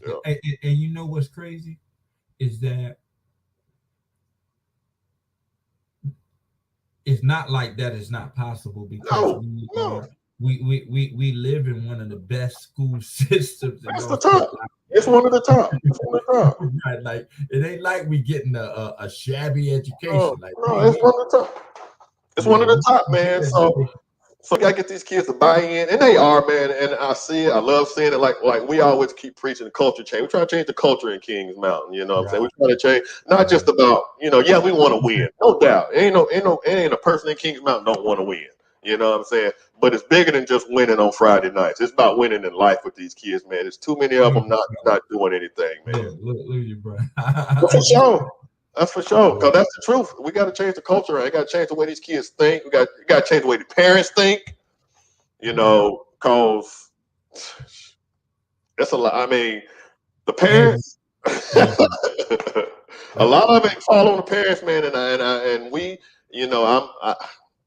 Yeah. And you know what's crazy is that it's not like that is not possible because we live in one of the best school systems in North Carolina. It's one of the top. It's one of the top. Right, like it ain't like we getting a shabby education. No, like it's one of the top. It's one of the top, man. So you gotta get these kids to buy in, and they are, man. And I see it. I love seeing it. Like we always keep preaching the culture change. We try to change the culture in Kings Mountain. You know what I'm saying? We try to change, not just about, you know, yeah, we want to win, no doubt. Ain't a person in Kings Mountain don't want to win. You know what I'm saying? But it's bigger than just winning on Friday nights. It's about winning in life with these kids, man. There's too many of them not doing anything, man. Yeah, look at you, bro. For sure. That's for sure, because that's the truth. We got to change the culture. I got to change the way these kids think. We got to change the way the parents think. You know, because it's a lot. I mean, the parents. A lot of it fall on the parents, man, and we, you know,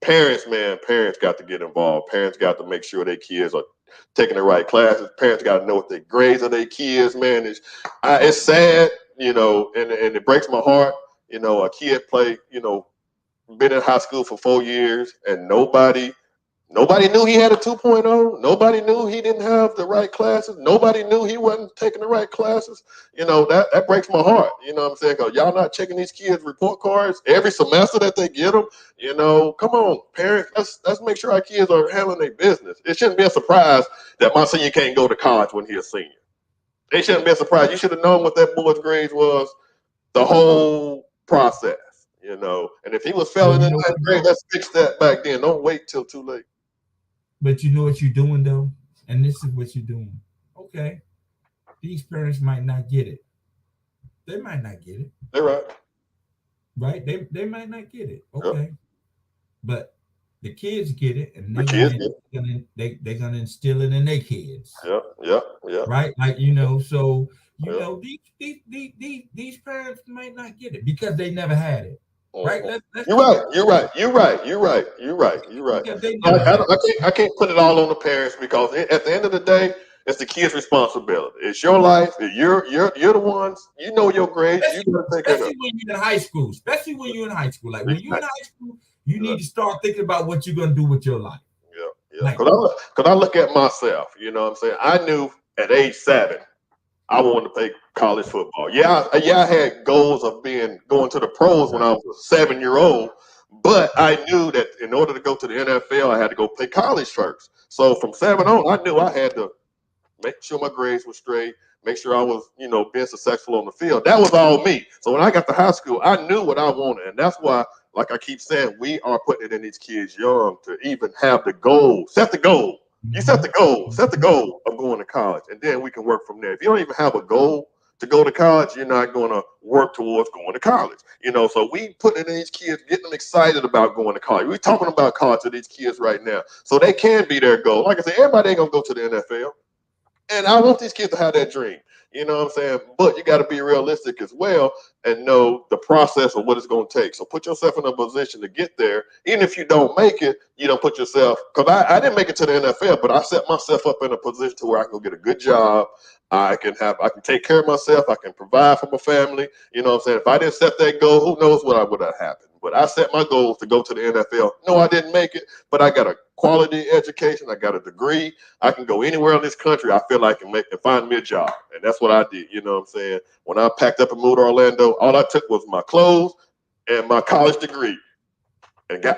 parents, man. Parents got to get involved. Parents got to make sure their kids are taking the right classes. Parents got to know what their grades of their kids, man. It's sad. You know, and it breaks my heart. You know, a kid played, you know, been in high school for 4 years, and nobody knew he had a 2.0. Nobody knew he didn't have the right classes. Nobody knew he wasn't taking the right classes. You know, that breaks my heart. You know what I'm saying? Because y'all not checking these kids' report cards every semester that they get them. You know, come on, parents, let's make sure our kids are handling their business. It shouldn't be a surprise that my senior can't go to college when he's a senior. It shouldn't be a surprise. You should have known what that boy's grades was the whole process, you know. And if he was failing in that grade, let's fix that back then. Don't wait till too late. But you know what you're doing, though? And this is what you're doing. Okay. These parents might not get it. They might not get it. They're right. Right? They might not get it. Okay. Yep. But the kids get it, and they're gonna instill it in their kids. Yeah. Right? Like, you know, so you know, these parents might not get it because they never had it. Right? You're right. I can't put it all on the parents because at the end of the day, it's the kids' responsibility. It's your life. You're the ones. You know your grades. Especially when you're in high school. Like when you're in high school, you need to start thinking about what you're gonna do with your life. Yeah. Because I look at myself. You know what I'm saying? I knew at age 7 I wanted to play college football. Yeah, I had goals of going to the pros when I was a 7-year-old, but I knew that in order to go to the NFL, I had to go play college first. So from 7 on, I knew I had to make sure my grades were straight, make sure I was, you know, being successful on the field. That was all me. So when I got to high school, I knew what I wanted, and that's why, like I keep saying, we are putting it in these kids young to even have the goal, set the goal. You set the goal of going to college, and then we can work from there. If you don't even have a goal to go to college, you're not going to work towards going to college. So we put in these kids, getting them excited about going to college. We're talking about college to these kids right now, so they can be their goal. Like I said, everybody ain't gonna go to the NFL. And I want these kids to have that dream. You know what I'm saying? But you got to be realistic as well and know the process of what it's going to take. So put yourself in a position to get there. Even if you don't make it, you don't put yourself, because I didn't make it to the NFL, but I set myself up in a position to where I can go get a good job. I can take care of myself. I can provide for my family. You know what I'm saying? If I didn't set that goal, who knows what would have happened. But I set my goals to go to the NFL. No, I didn't make it, but I got a quality education. I got a degree. I can go anywhere in this country. I feel like I can find me a job. And that's what I did. You know what I'm saying? When I packed up and moved to Orlando, all I took was my clothes and my college degree. And I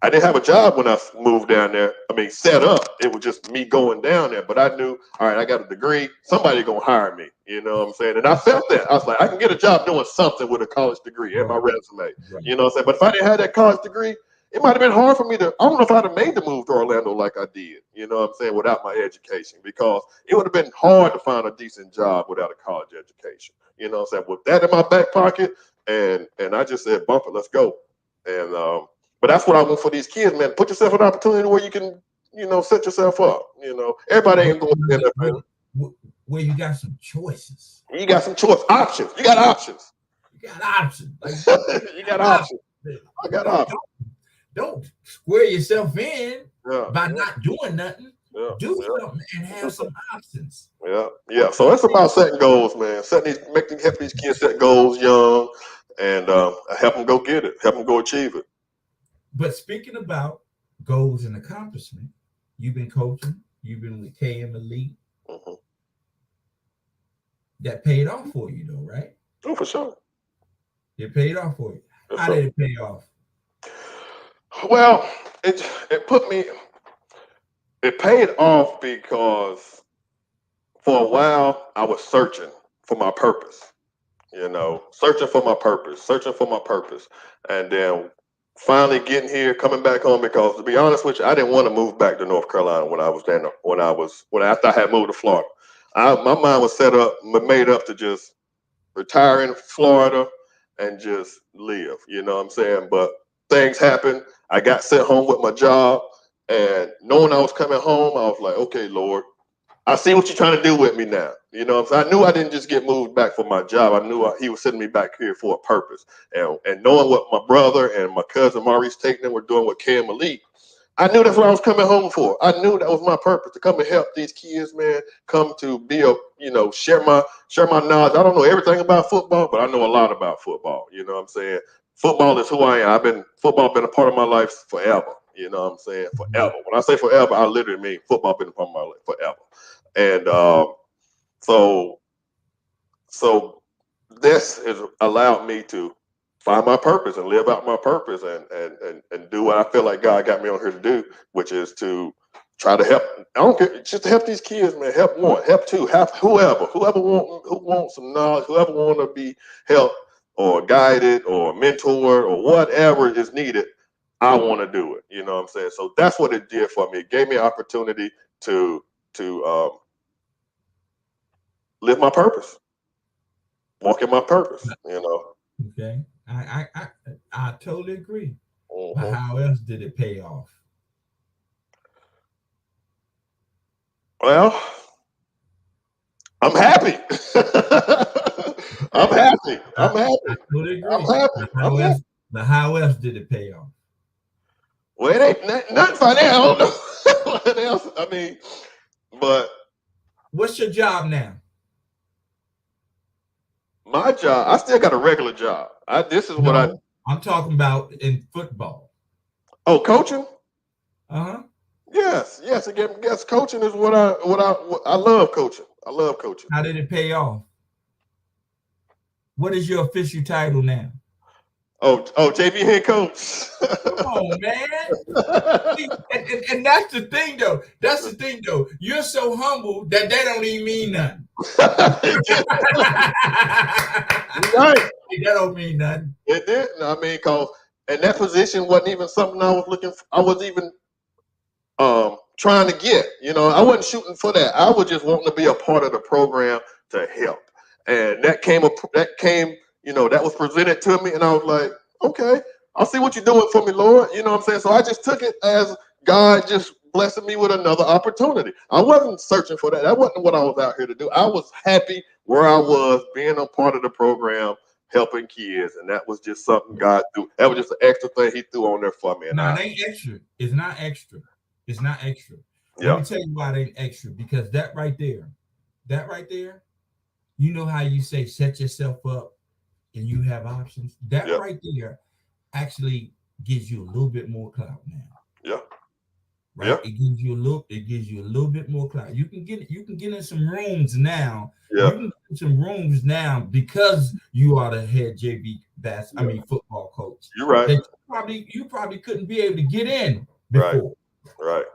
didn't have a job when I moved down there. Set up. It was just me going down there. But I knew, all right, I got a degree. Somebody gonna hire me. You know what I'm saying? And I felt that. I was like, I can get a job doing something with a college degree and my resume. Right. You know what I'm saying? But if I didn't have that college degree, it might have been hard for me to, I don't know if I'd have made the move to Orlando like I did, you know what I'm saying, without my education, because it would have been hard to find a decent job without a college education. You know what I'm saying? With that in my back pocket, and I just said, bump it, let's go. And but that's what I want for these kids, man. Put yourself in an opportunity where you can, set yourself up. Everybody ain't going to the NFL. Where you got some choices. You got some choice options. You got options. You got options. You got options. I got options. Don't square yourself in by not doing nothing. Do something and have some options. Yeah. So it's about setting goals, man. Help these kids set goals young, and help them go get it. Help them go achieve it. But speaking about goals and accomplishment, you've been coaching. You've been with KM Elite. Mm-hmm. That paid off for you, though, right? Oh, for sure. It paid off for you. How did it pay off? Well, it paid off because for a while I was searching for my purpose, searching for my purpose. And then finally getting here, coming back home, because to be honest with you, I didn't want to move back to North Carolina after I had moved to Florida. My mind was made up to just retire in Florida and just live, you know what I'm saying? But things happened. I got sent home with my job, and knowing I was coming home, I was like, okay, Lord, I see what you're trying to do with me now. You know what I'm saying? I knew I didn't just get moved back for my job. I knew he was sending me back here for a purpose. And knowing what my brother and my cousin Maurice Taken were doing with KM Elite, I knew that's what I was coming home for. I knew that was my purpose, to come and help these kids, man, come to be share my knowledge. I don't know everything about football, but I know a lot about football. You know what I'm saying? Football is who I am. Football been a part of my life forever. You know what I'm saying? Forever. When I say forever, I literally mean football been a part of my life forever. And so this has allowed me to find my purpose and live out my purpose and do what I feel like God got me on here to do, which is to try to help. I don't care, just to help these kids, man. Help one, help two, help whoever wants some knowledge, whoever want to be helped or guided or mentored or whatever is needed. I want to do it. You know what I'm saying? So that's what it did for me. It gave me an opportunity to live my purpose, walk in my purpose. Okay, I totally agree. Mm-hmm. But how else did it pay off? Well, I'm happy. I'm happy. I totally agree. I'm happy. But how else did it pay off? Well, it ain't nothing financial. I don't know what else. But what's your job now? My job, I still got a regular job. I'm talking about in football. Oh, coaching? Uh-huh. Yes. Again, coaching is what I love coaching. I love coaching. How did it pay off? What is your official title now? Oh, JV head coach. Come on, man. See, and that's the thing, though. You're so humble that don't even mean nothing. Right. That don't mean nothing. It didn't. Because and that position wasn't even something I was looking for. I trying to get. I wasn't shooting for that. I was just wanting to be a part of the program to help. And that came, that was presented to me, and I was like, okay, I'll see what you're doing for me, Lord. You know what I'm saying? So I just took it as God just blessing me with another opportunity. I wasn't searching for that. That wasn't what I was out here to do. I was happy where I was, being a part of the program, helping kids, and that was just something God threw. That was just an extra thing He threw on there for me. And no, it ain't extra. It's not extra. It's not extra. Yeah. Let me tell you why it ain't extra. Because that right there, you know how you say set yourself up and you have options. That Yeah. right there actually gives you a little bit more clout now. Yeah. Right. Yeah. It gives you a little bit more clout. You can get in some rooms now. Yeah. You can get in some rooms now because you are the head JV football coach. You're right. That you probably couldn't be able to get in before. Right.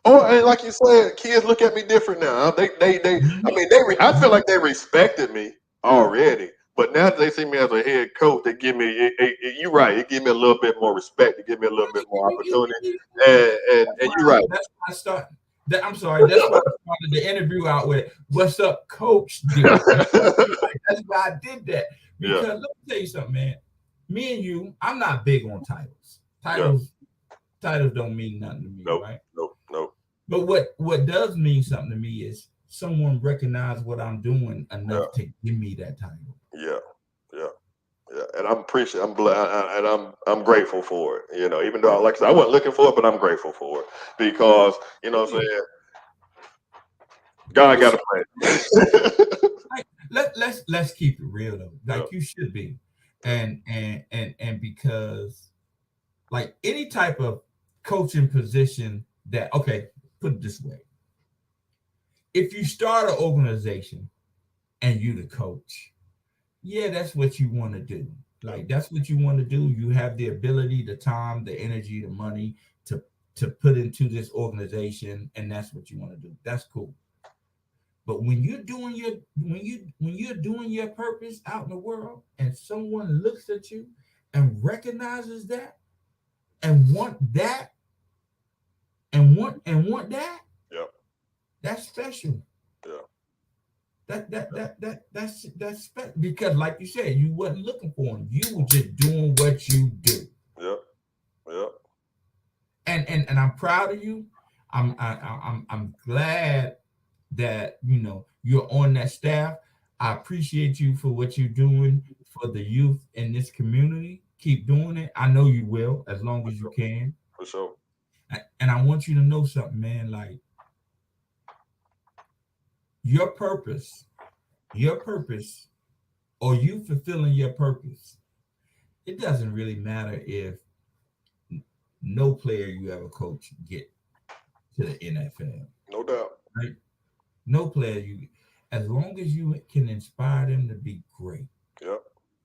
Oh, and like you said, kids look at me different now. I feel like they respected me already, but now that they see me as a head coach, they give me. You're right. It give me a little bit more respect. It give me a little bit more opportunity. And you're right. That's why I started. I'm sorry. That's why I started the interview out with "What's up, Coach?" Diron. That's why I did that, because let me tell you something, man. Me and you, I'm not big on titles. Titles don't mean nothing to me, right? Nope. But what does mean something to me is someone recognize what I'm doing enough to give me that title. Yeah. And I'm appreciative. I'm glad, and I'm grateful for it. Even though, like I said, I wasn't looking for it, but I'm grateful for it because what I'm saying, God got a plan. Let's keep it real though, like you should be, and because like any type of coaching position that, okay, put it this way. If you start an organization and you the coach, yeah, that's what you want to do. Like, that's what you want to do. You have the ability, the time, the energy, the money to put into this organization, and that's what you want to do. That's cool. But when you're doing your purpose out in the world, and someone looks at you and recognizes that and want that, that's special. That's special, because like you said, you wasn't looking for them. You were just doing what you do. Yep. And I'm proud of you. I'm glad that you're on that staff. I appreciate you for what you're doing for the youth in this community. Keep doing it. I know you will, as long as you can. For sure. And I want you to know something, man. Like, your purpose, or you fulfilling your purpose, it doesn't really matter if no player you ever coach get to the NFL. No doubt. Right? No player as long as you can inspire them to be great. Yep.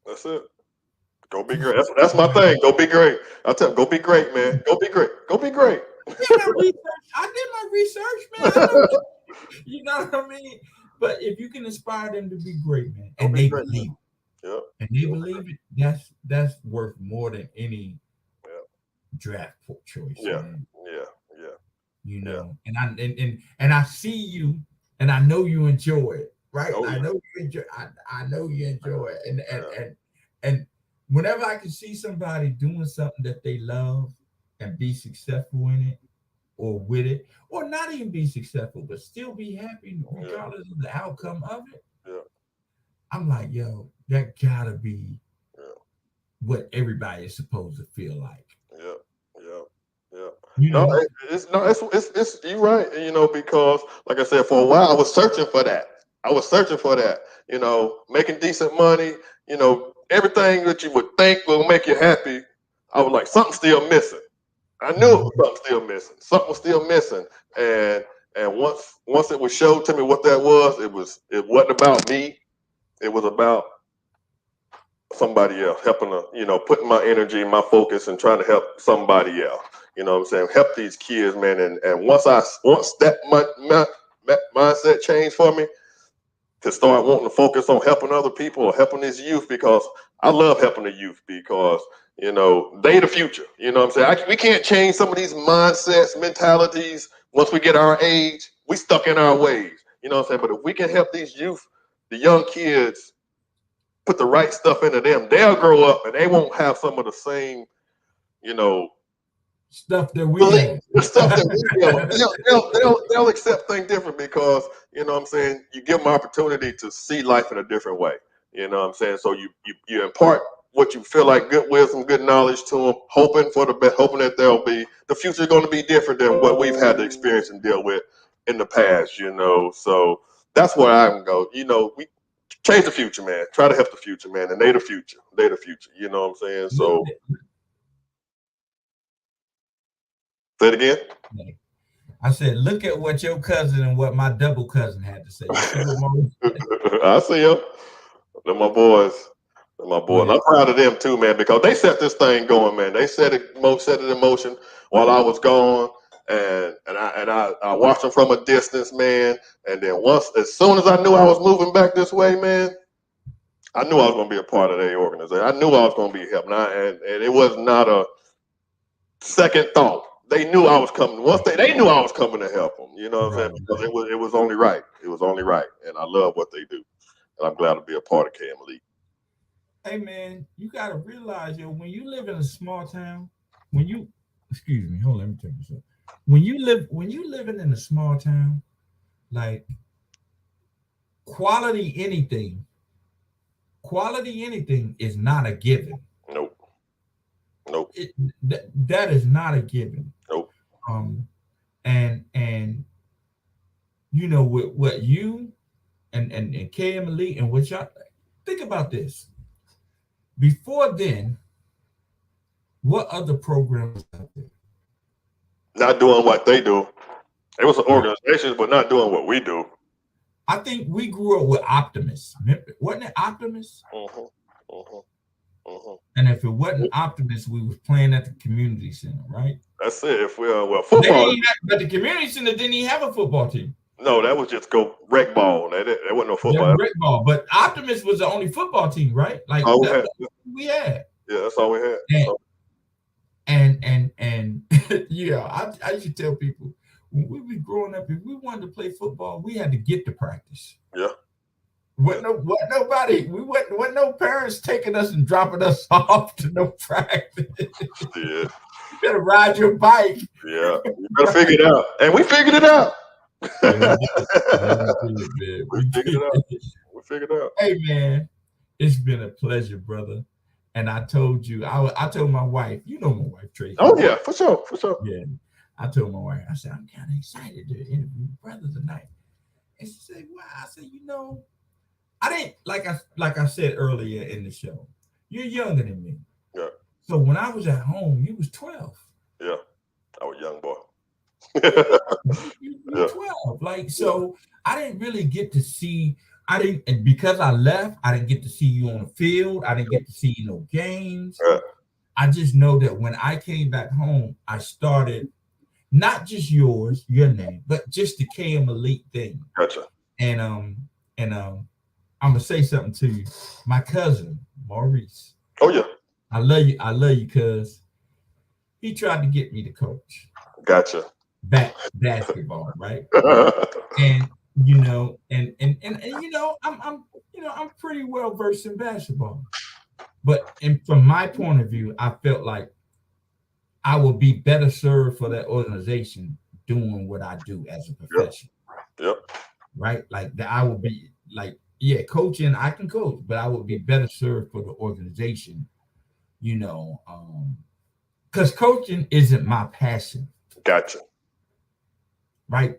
That's it. Go be great. That's my thing. Go be great. I tell them, go be great, man. Go be great. Go be great. I did my research, man. You know what I mean? But if you can inspire them to be great, man, and they believe it, and they believe it, that's worth more than any draft choice. Yeah. Man. Yeah. And I see you, and I know you enjoy it, right? Oh, yeah. I know you enjoy. I know you enjoy it, and whenever I can see somebody doing something that they love and be successful in it, or with it, or not even be successful, but still be happy regardless of the outcome of it. Yeah. I'm like, yo, that gotta be what everybody is supposed to feel like. Yeah. It's you're right. Because like I said, for a while I was searching for that. Making decent money. Everything that you would think will make you happy. I was like, something's still missing. I knew something was still missing, and once it was showed to me what that was, it wasn't about me. It was about somebody else, helping putting my energy, my focus, and trying to help somebody else. You know what I'm saying? Help these kids, man. And once that mindset changed for me, to start wanting to focus on helping other people or helping this youth, because I love helping the youth because, you know, they the future. You know what I'm saying? We can't change some of these mindsets, mentalities. Once we get our age, we stuck in our ways. You know what I'm saying? But if we can help these youth, the young kids, put the right stuff into them, they'll grow up and they won't have some of the same, you know, stuff that we have. the stuff that we do. They'll accept things different because, you know what I'm saying, you give them opportunity to see life in a different way. You know what I'm saying? So you impart what you feel like, good wisdom, good knowledge to them, hoping for the best, hoping that the future is going to be different than what we've had to experience and deal with in the past, you know. So that's where I can go. You know, we change the future, man. Try to help the future, man. And they the future. They the future. You know what I'm saying? So say it again. I said, look at what your cousin and what my double cousin had to say. I see them. They're my boys. They're my boys. And I'm proud of them too, man, because they set this thing going, man. They set it in motion while I was gone. And I watched them from a distance, man. And then as soon as I knew I was moving back this way, man, I knew I was going to be a part of their organization. I knew I was going to be helping. And it was not a second thought. They knew I was coming. Once they knew I was coming to help them. You know what I'm saying? Because it was only right. It was only right. And I love what they do. And I'm glad to be a part of KM Elite. Hey man, you gotta realize, when you live in a small town, when you let me turn this up. When you living in a small town, like quality anything is not a given. Nope. That is not a given. Nope. And you know what you and KM Elite and what y'all think about this. Before then, what other programs out there? Not doing what they do. It was an organization, but not doing what we do. I think we grew up with Optimus. Wasn't it Optimus? And if it wasn't Optimus, we was playing at the community center, right? That's it. If football, but the community center didn't even have a football team. No, that was just go rec ball. That wasn't no football. Rec ball, but Optimus was the only football team, right? Like we had. Yeah, that's all we had. And yeah, I used to tell people when we were growing up, if we wanted to play football, we had to get to practice. Yeah. Wasn't no parents taking us and dropping us off to no practice. Yeah. You better ride your bike. Yeah. You better figure it out. And we figured it out. We figured it out. Hey man, it's been a pleasure, brother. And I told you, I told my wife, you know my wife, Tracy. Oh yeah, for sure. Yeah. I told my wife, I said, I'm kind of excited to interview brother tonight. And she said, wow. I said, I didn't like I said earlier in the show, you're younger than me. Yeah. So when I was at home, you was 12. Yeah. I was a young boy. You were 12. Like, so I didn't really get to see, and because I left, I didn't get to see you on the field. I didn't get to see no games. Yeah. I just know that when I came back home, I started not just your name, but just the KM Elite thing. Gotcha. And I'm gonna say something to you. My cousin, Maurice. Oh yeah. I love you, cuz he tried to get me to coach. Gotcha. Basketball, right? And I'm pretty well versed in basketball. But from my point of view, I felt like I would be better served for that organization doing what I do as a profession. Yep. Right? Like that I would be like, yeah, coaching, I can coach, but I would be better served for the organization, because coaching isn't my passion. Gotcha. Right?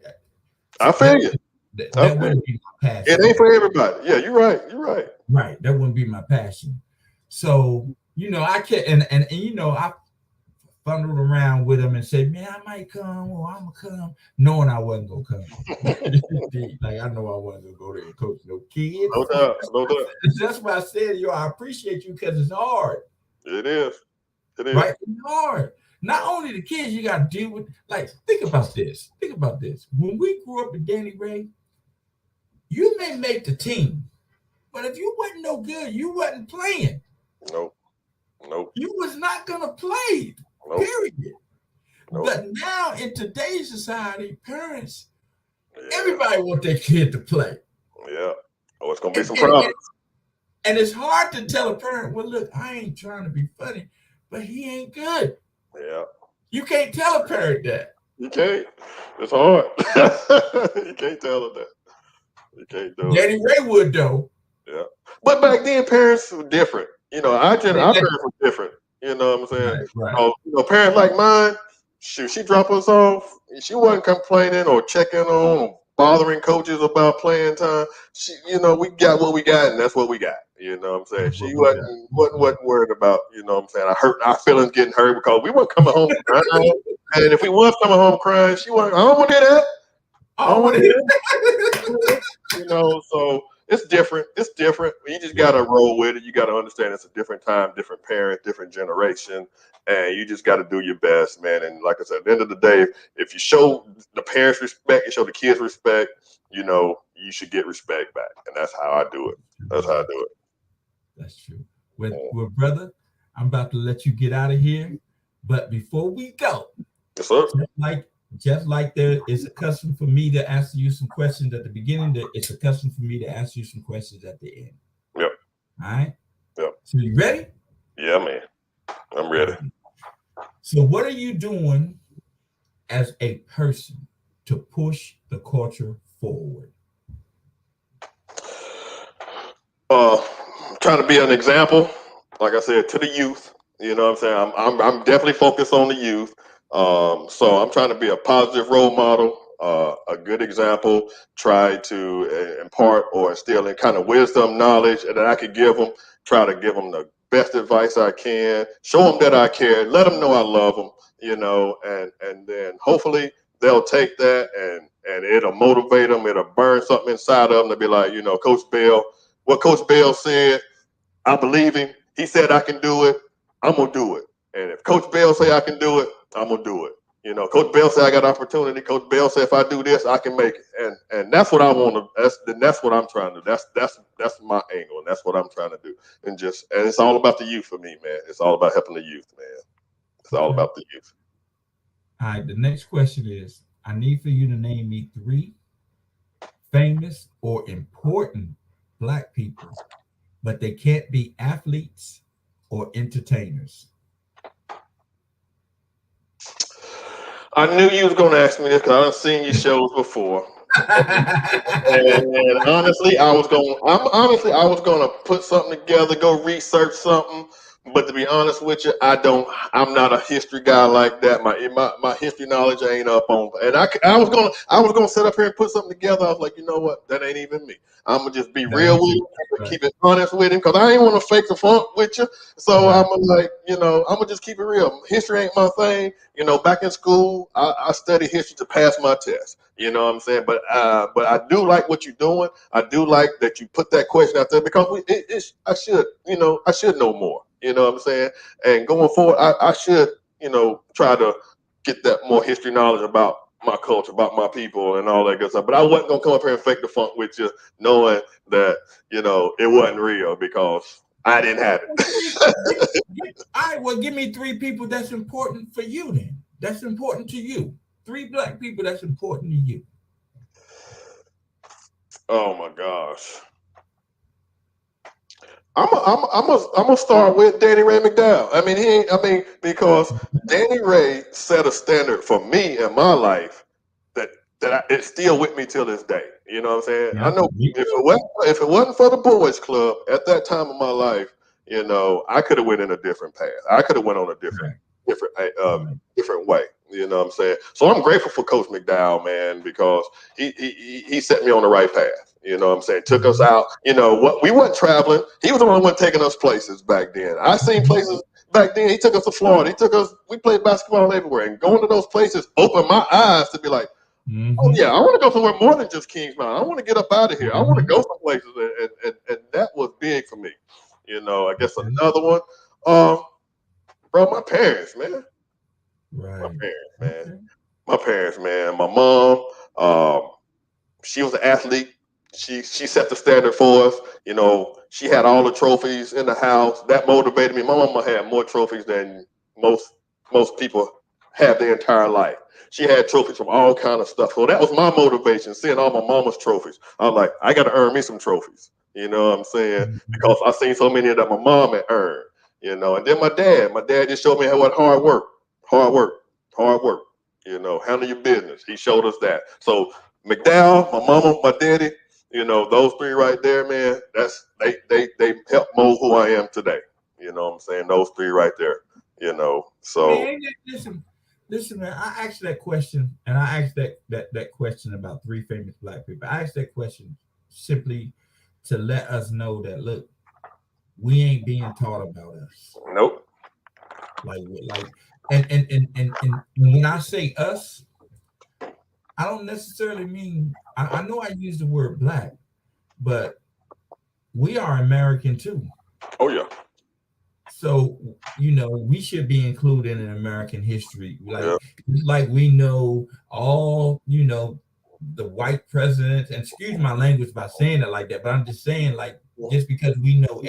I feel you. That wouldn't be my passion. It ain't for everybody. Yeah, you're right. Right. That wouldn't be my passion. So, I can't, and I bundled around with him and said, man, I might come or I'm gonna come, knowing I wasn't gonna come. Like, I know I wasn't gonna go there and coach no kids. No doubt. That's why I said, I appreciate you because it's hard. It is. Right? It's hard. Not only the kids you got to deal with, like, think about this. When we grew up with Danny Ray, you may make the team, but if you wasn't no good, you wasn't playing. You was not gonna play. Nope. Period. Nope. But now in today's society, parents, Yeah. everybody want their kid to play. Yeah. Oh, it's gonna be some problems. And it's hard to tell a parent, well, look, I ain't trying to be funny, but he ain't good. Yeah. You can't tell a parent that. You can't. It's hard. You can't tell them that. You can't do it. Danny Ray would though. Yeah. But back then, parents were different. Our parents were different. You know what I'm saying? Right. Parents like mine, shoot, she dropped us off. She wasn't complaining or checking on or bothering coaches about playing time. She, we got what we got, and that's what we got. You know what I'm saying? She wasn't worried about, what I'm saying, our feelings getting hurt because we weren't coming home crying. And if we was coming home crying, she wasn't. I don't want to hear that. I don't want to hear that. So it's different. It's different. You just gotta roll with it. You gotta understand it's a different time, different parent, different generation, and you just gotta do your best, man. And like I said, at the end of the day, if you show the parents respect, you show the kids respect, you should get respect back, and that's how I do it. That's how I do it. That's true. Well, brother, I'm about to let you get out of here, but before we go, yes, sir. Just like there is a custom for me to answer you some questions at the beginning, it's a custom for me to ask you some questions at the end. Yep. All right? Yep. So you ready? Yeah, man. I'm ready. So what are you doing as a person to push the culture forward? Trying to be an example, like I said, to the youth. You know what I'm saying? I'm definitely focused on the youth. So I'm trying to be a positive role model, a good example, try to impart or instill in kind of wisdom, knowledge that I could give them, try to give them the best advice I can, show them that I care, let them know I love them, and then hopefully they'll take that and it'll motivate them, it'll burn something inside of them to be like, Coach Bell, what Coach Bell said, I believe him. He said I can do it. I'm gonna do it. And if Coach Bell say I can do it, I'm gonna do it. Coach Bell said I got opportunity. Coach Bell said if I do this, I can make it. And that's what I want to. That's what I'm trying to do. That's my angle, and that's what I'm trying to do. And it's all about the youth for me, man. It's all about helping the youth, man. It's all about the youth. All right. The next question is: I need for you to name me 3 famous or important Black people, but they can't be athletes or entertainers. I knew you was gonna ask me this because I've seen your shows before. and honestly, I was gonna put something together, go research something. But to be honest with you, I'm not a history guy like that. My history knowledge ain't up on. And I was gonna sit up here and put something together. I was like, you know what? That ain't even me. I'm gonna just be real with you, keep it honest with him, because I ain't want to fake the funk with you. So I'm gonna just keep it real. History ain't my thing. Back in school, I studied history to pass my test. You know what I'm saying? But I do like what you're doing. I do like that you put that question out there because I should know more. You know what I'm saying? And going forward, I should, try to get that more history knowledge about my culture, about my people and all that good stuff. But I wasn't going to come up here and fake the funk with you knowing that, it wasn't real because I didn't have it. All right, well, give me 3 people that's important for you then. That's important to you. 3 Black people that's important to you. Oh my gosh. I'm gonna start with Danny Ray McDowell. Because Danny Ray set a standard for me in my life that it's still with me till this day. You know what I'm saying? Yeah, I know if it wasn't for the boys club at that time of my life, I could have went in a different path. I could have went on a different way. You know what I'm saying? So I'm grateful for Coach McDowell, man, because he set me on the right path. You know what I'm saying? Took us out. We weren't traveling. He was the only one taking us places back then. I seen places back then. He took us to Florida. We played basketball everywhere. And going to those places opened my eyes to be like, oh yeah, I want to go somewhere more than just Kings Mountain. I want to get up out of here. I want to go some places. And that was big for me. I guess another one. Bro, my parents, man. Right. My parents, man. My parents, man. My mom, she was an athlete. she set the standard for us. You know, she had all the trophies in the house. That motivated me. My mama had more trophies than most people have their entire life. She had trophies from all kind of stuff. So that was my motivation, seeing all my mama's trophies. I was like, I got to earn me some trophies. You know what I'm saying? Because I seen so many that my mom had earned. You know, and then my dad just showed me what hard work. You know, handle your business. He showed us that. So McDowell, my mama, my daddy, you know, those three right there, man, that's they helped mold who I am today. You know what I'm saying? Those three right there, you know. So Man, listen, man. I asked that question, and I asked that question about three famous black people. I asked that question simply to let us know that look, we ain't being taught about us. nope. Like, and when I say us, I don't necessarily mean. I know I use the word black, but we are American too. Oh yeah. So, you know, we should be included in American history. Yeah. Like we know all, you know, the white presidents, and excuse my language by saying it like that, but I'm just saying, like, just because we know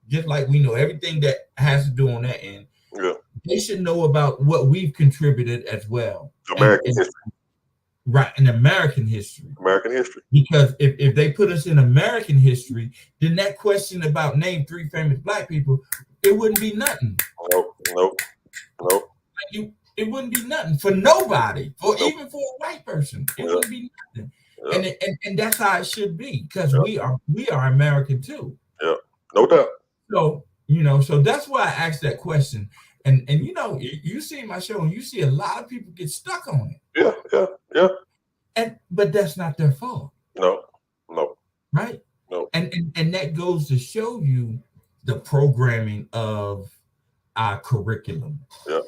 just like we know everything that has to do on that end, Yeah. they should know about what we've contributed as well. American history. Right, in American history. American history. Because if they put us in American history, then that question about name three famous black people, it wouldn't be nothing. Nope. Like it wouldn't be nothing for nobody, or even for a white person. It wouldn't be nothing. Yeah. And that's how it should be, because we are American too. Yeah, no doubt. So, you know, so that's why I asked that question. And you know, you see my show and you see a lot of people get stuck on it. Yeah. But that's not their fault. No. Right? No. And that goes to show you the programming of our curriculum. Yeah.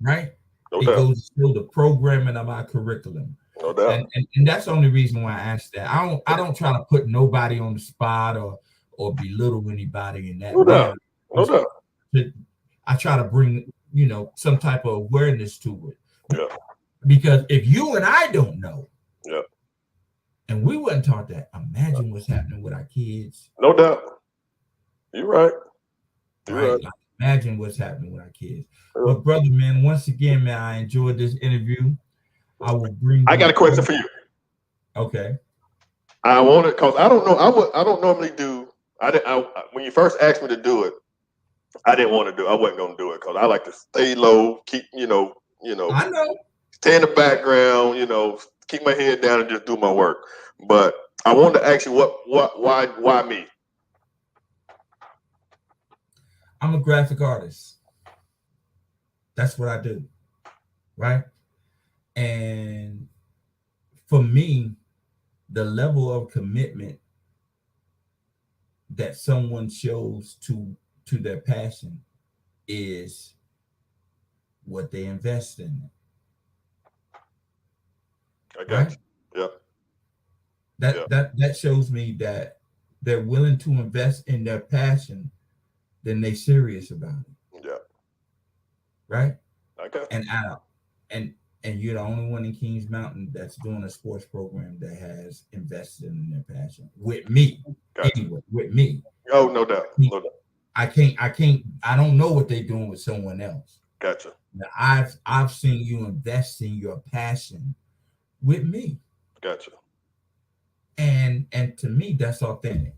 Right? No it doubt. goes to show the programming of our curriculum. No doubt. And that's the only reason why I asked that. I don't try to put nobody on the spot or belittle anybody in that manner. No doubt. I try to bring, you know, some type of awareness to it. Yeah. Because if you and I don't know, yeah, and we wasn't taught that, imagine what's happening with our kids. No doubt. You're right. Like, imagine what's happening with our kids. Yeah. But brother, man, once again, man, I enjoyed this interview. I will bring. I got a question for you. Okay. I want it because I don't know. I don't normally do. When you first asked me to do it, I didn't want to do it. I wasn't going to do it because I like to stay low, keep, you know. I know. Stay in the background, you know, keep my head down and just do my work. But I wanted to ask you why me? I'm a graphic artist. That's what I do. Right? And for me, the level of commitment that someone shows to their passion is what they invest in. I got you. Yeah. That shows me that they're willing to invest in their passion, then they're serious about it. Yeah. Right? I got you. And you're the only one in Kings Mountain that's doing a sports program that has invested in their passion with me. Anyway, with me. Oh, no doubt. No doubt. I don't know what they're doing with someone else. Gotcha. Now, I've seen you invest in your passion with me. Gotcha. And to me, that's authentic.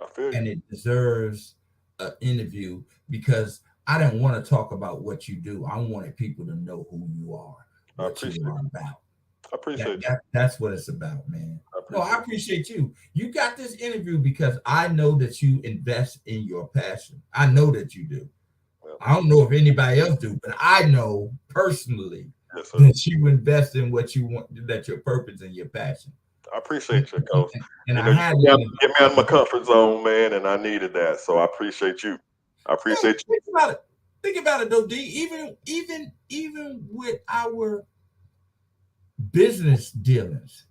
I feel you. And it deserves an interview because I didn't want to talk about what you do. I wanted people to know who you are. I appreciate you are about. I appreciate that's what it's about, man. I appreciate you. You got this interview because I know that you invest in your passion. I know that you do. Well, I don't know if anybody else do, but I know personally that you invest in what you want, that your purpose and your passion. I appreciate you, Coach. And I had to get me out of my comfort zone, man, and I needed that. So I appreciate you. I appreciate you. Think about it though, D. Even with our business dealings,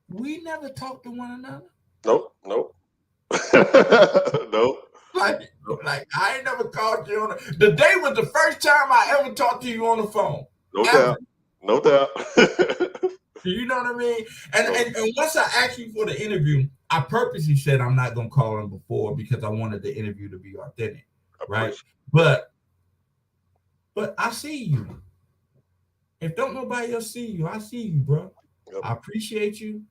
we never talk to one another. Nope. Nope. Like I ain't never called you on the day was the first time I ever talked to you on the phone. No doubt. You know what I mean? And once I asked you for the interview, I purposely said I'm not gonna call him before because I wanted the interview to be authentic, right? But I see you. If don't nobody else see you, I see you, bro. Yep. I appreciate you.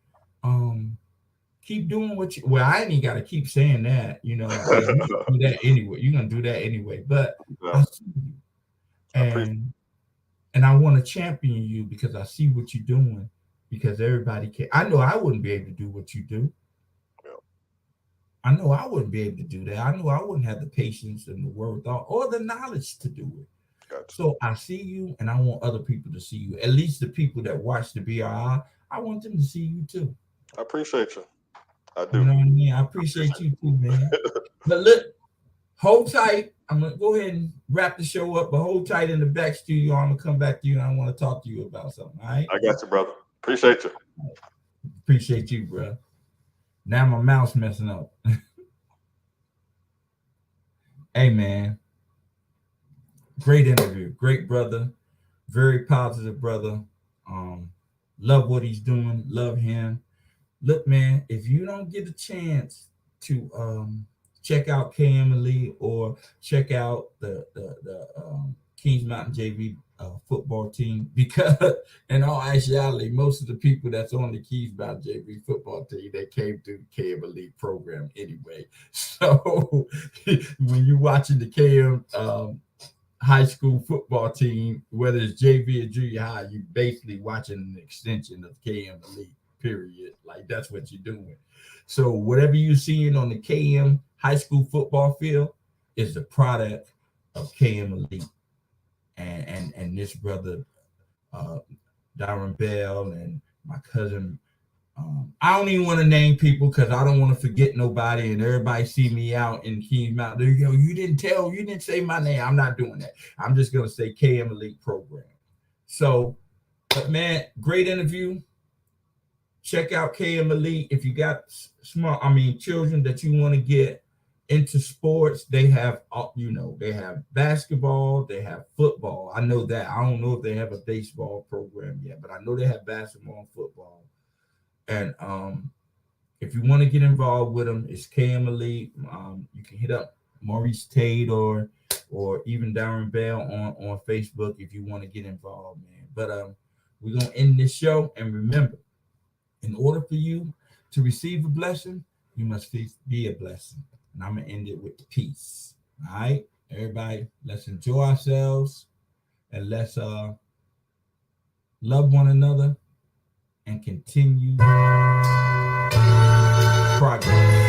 Keep doing what you. Well, I ain't even got to keep saying that. You know, you do that anyway. You're gonna do that anyway. But I see you, and I want to champion you because I see what you're doing. Because everybody can. I know I wouldn't be able to do what you do. Yep. I know I wouldn't be able to do that. I know I wouldn't have the patience and the wherewithal or the knowledge to do it. Gotcha. So I see you, and I want other people to see you. At least the people that watch the BRI, I want them to see you too. I appreciate you. I do. You know what I mean? I appreciate you too, man. But look, hold tight. I'm gonna go ahead and wrap the show up, but hold tight in the back studio. I'm gonna come back to you, and I want to talk to you about something. All right? I got you, brother. Appreciate you. Appreciate you, bro. Now my mouth's messing up. Hey, man. Great interview, great brother, very positive brother. Love what he's doing, love him. Look, man, if you don't get a chance to check out KM Elite or check out the Kings Mountain JV football team, because in all actuality, most of the people that's on the Kings Mountain JV football team, they came through the KM Elite program anyway. So when you're watching the KM high school football team, whether it's JV or junior high, you're basically watching an extension of KM Elite, period. Like, that's what you're doing. So whatever you're seeing on the KM high school football field is the product of KM Elite. And this brother, Diron Bell, and my cousin, I don't even want to name people because I don't want to forget nobody, and everybody see me out in Kings Mountain. They go, you didn't say my name. I'm not doing that. I'm just going to say KM Elite program. So, but man, great interview. Check out KM Elite. If you got children that you want to get into sports, they have, they have basketball, they have football. I know that. I don't know if they have a baseball program yet, but I know they have basketball and football. And if you want to get involved with them, it's KM Elite. You can hit up Maurice Tate or even Diron Bell on Facebook if you want to get involved, man. But we're going to end this show. And remember, in order for you to receive a blessing, you must be a blessing. And I'm going to end it with peace. All right, everybody, let's enjoy ourselves and let's love one another and continue progress.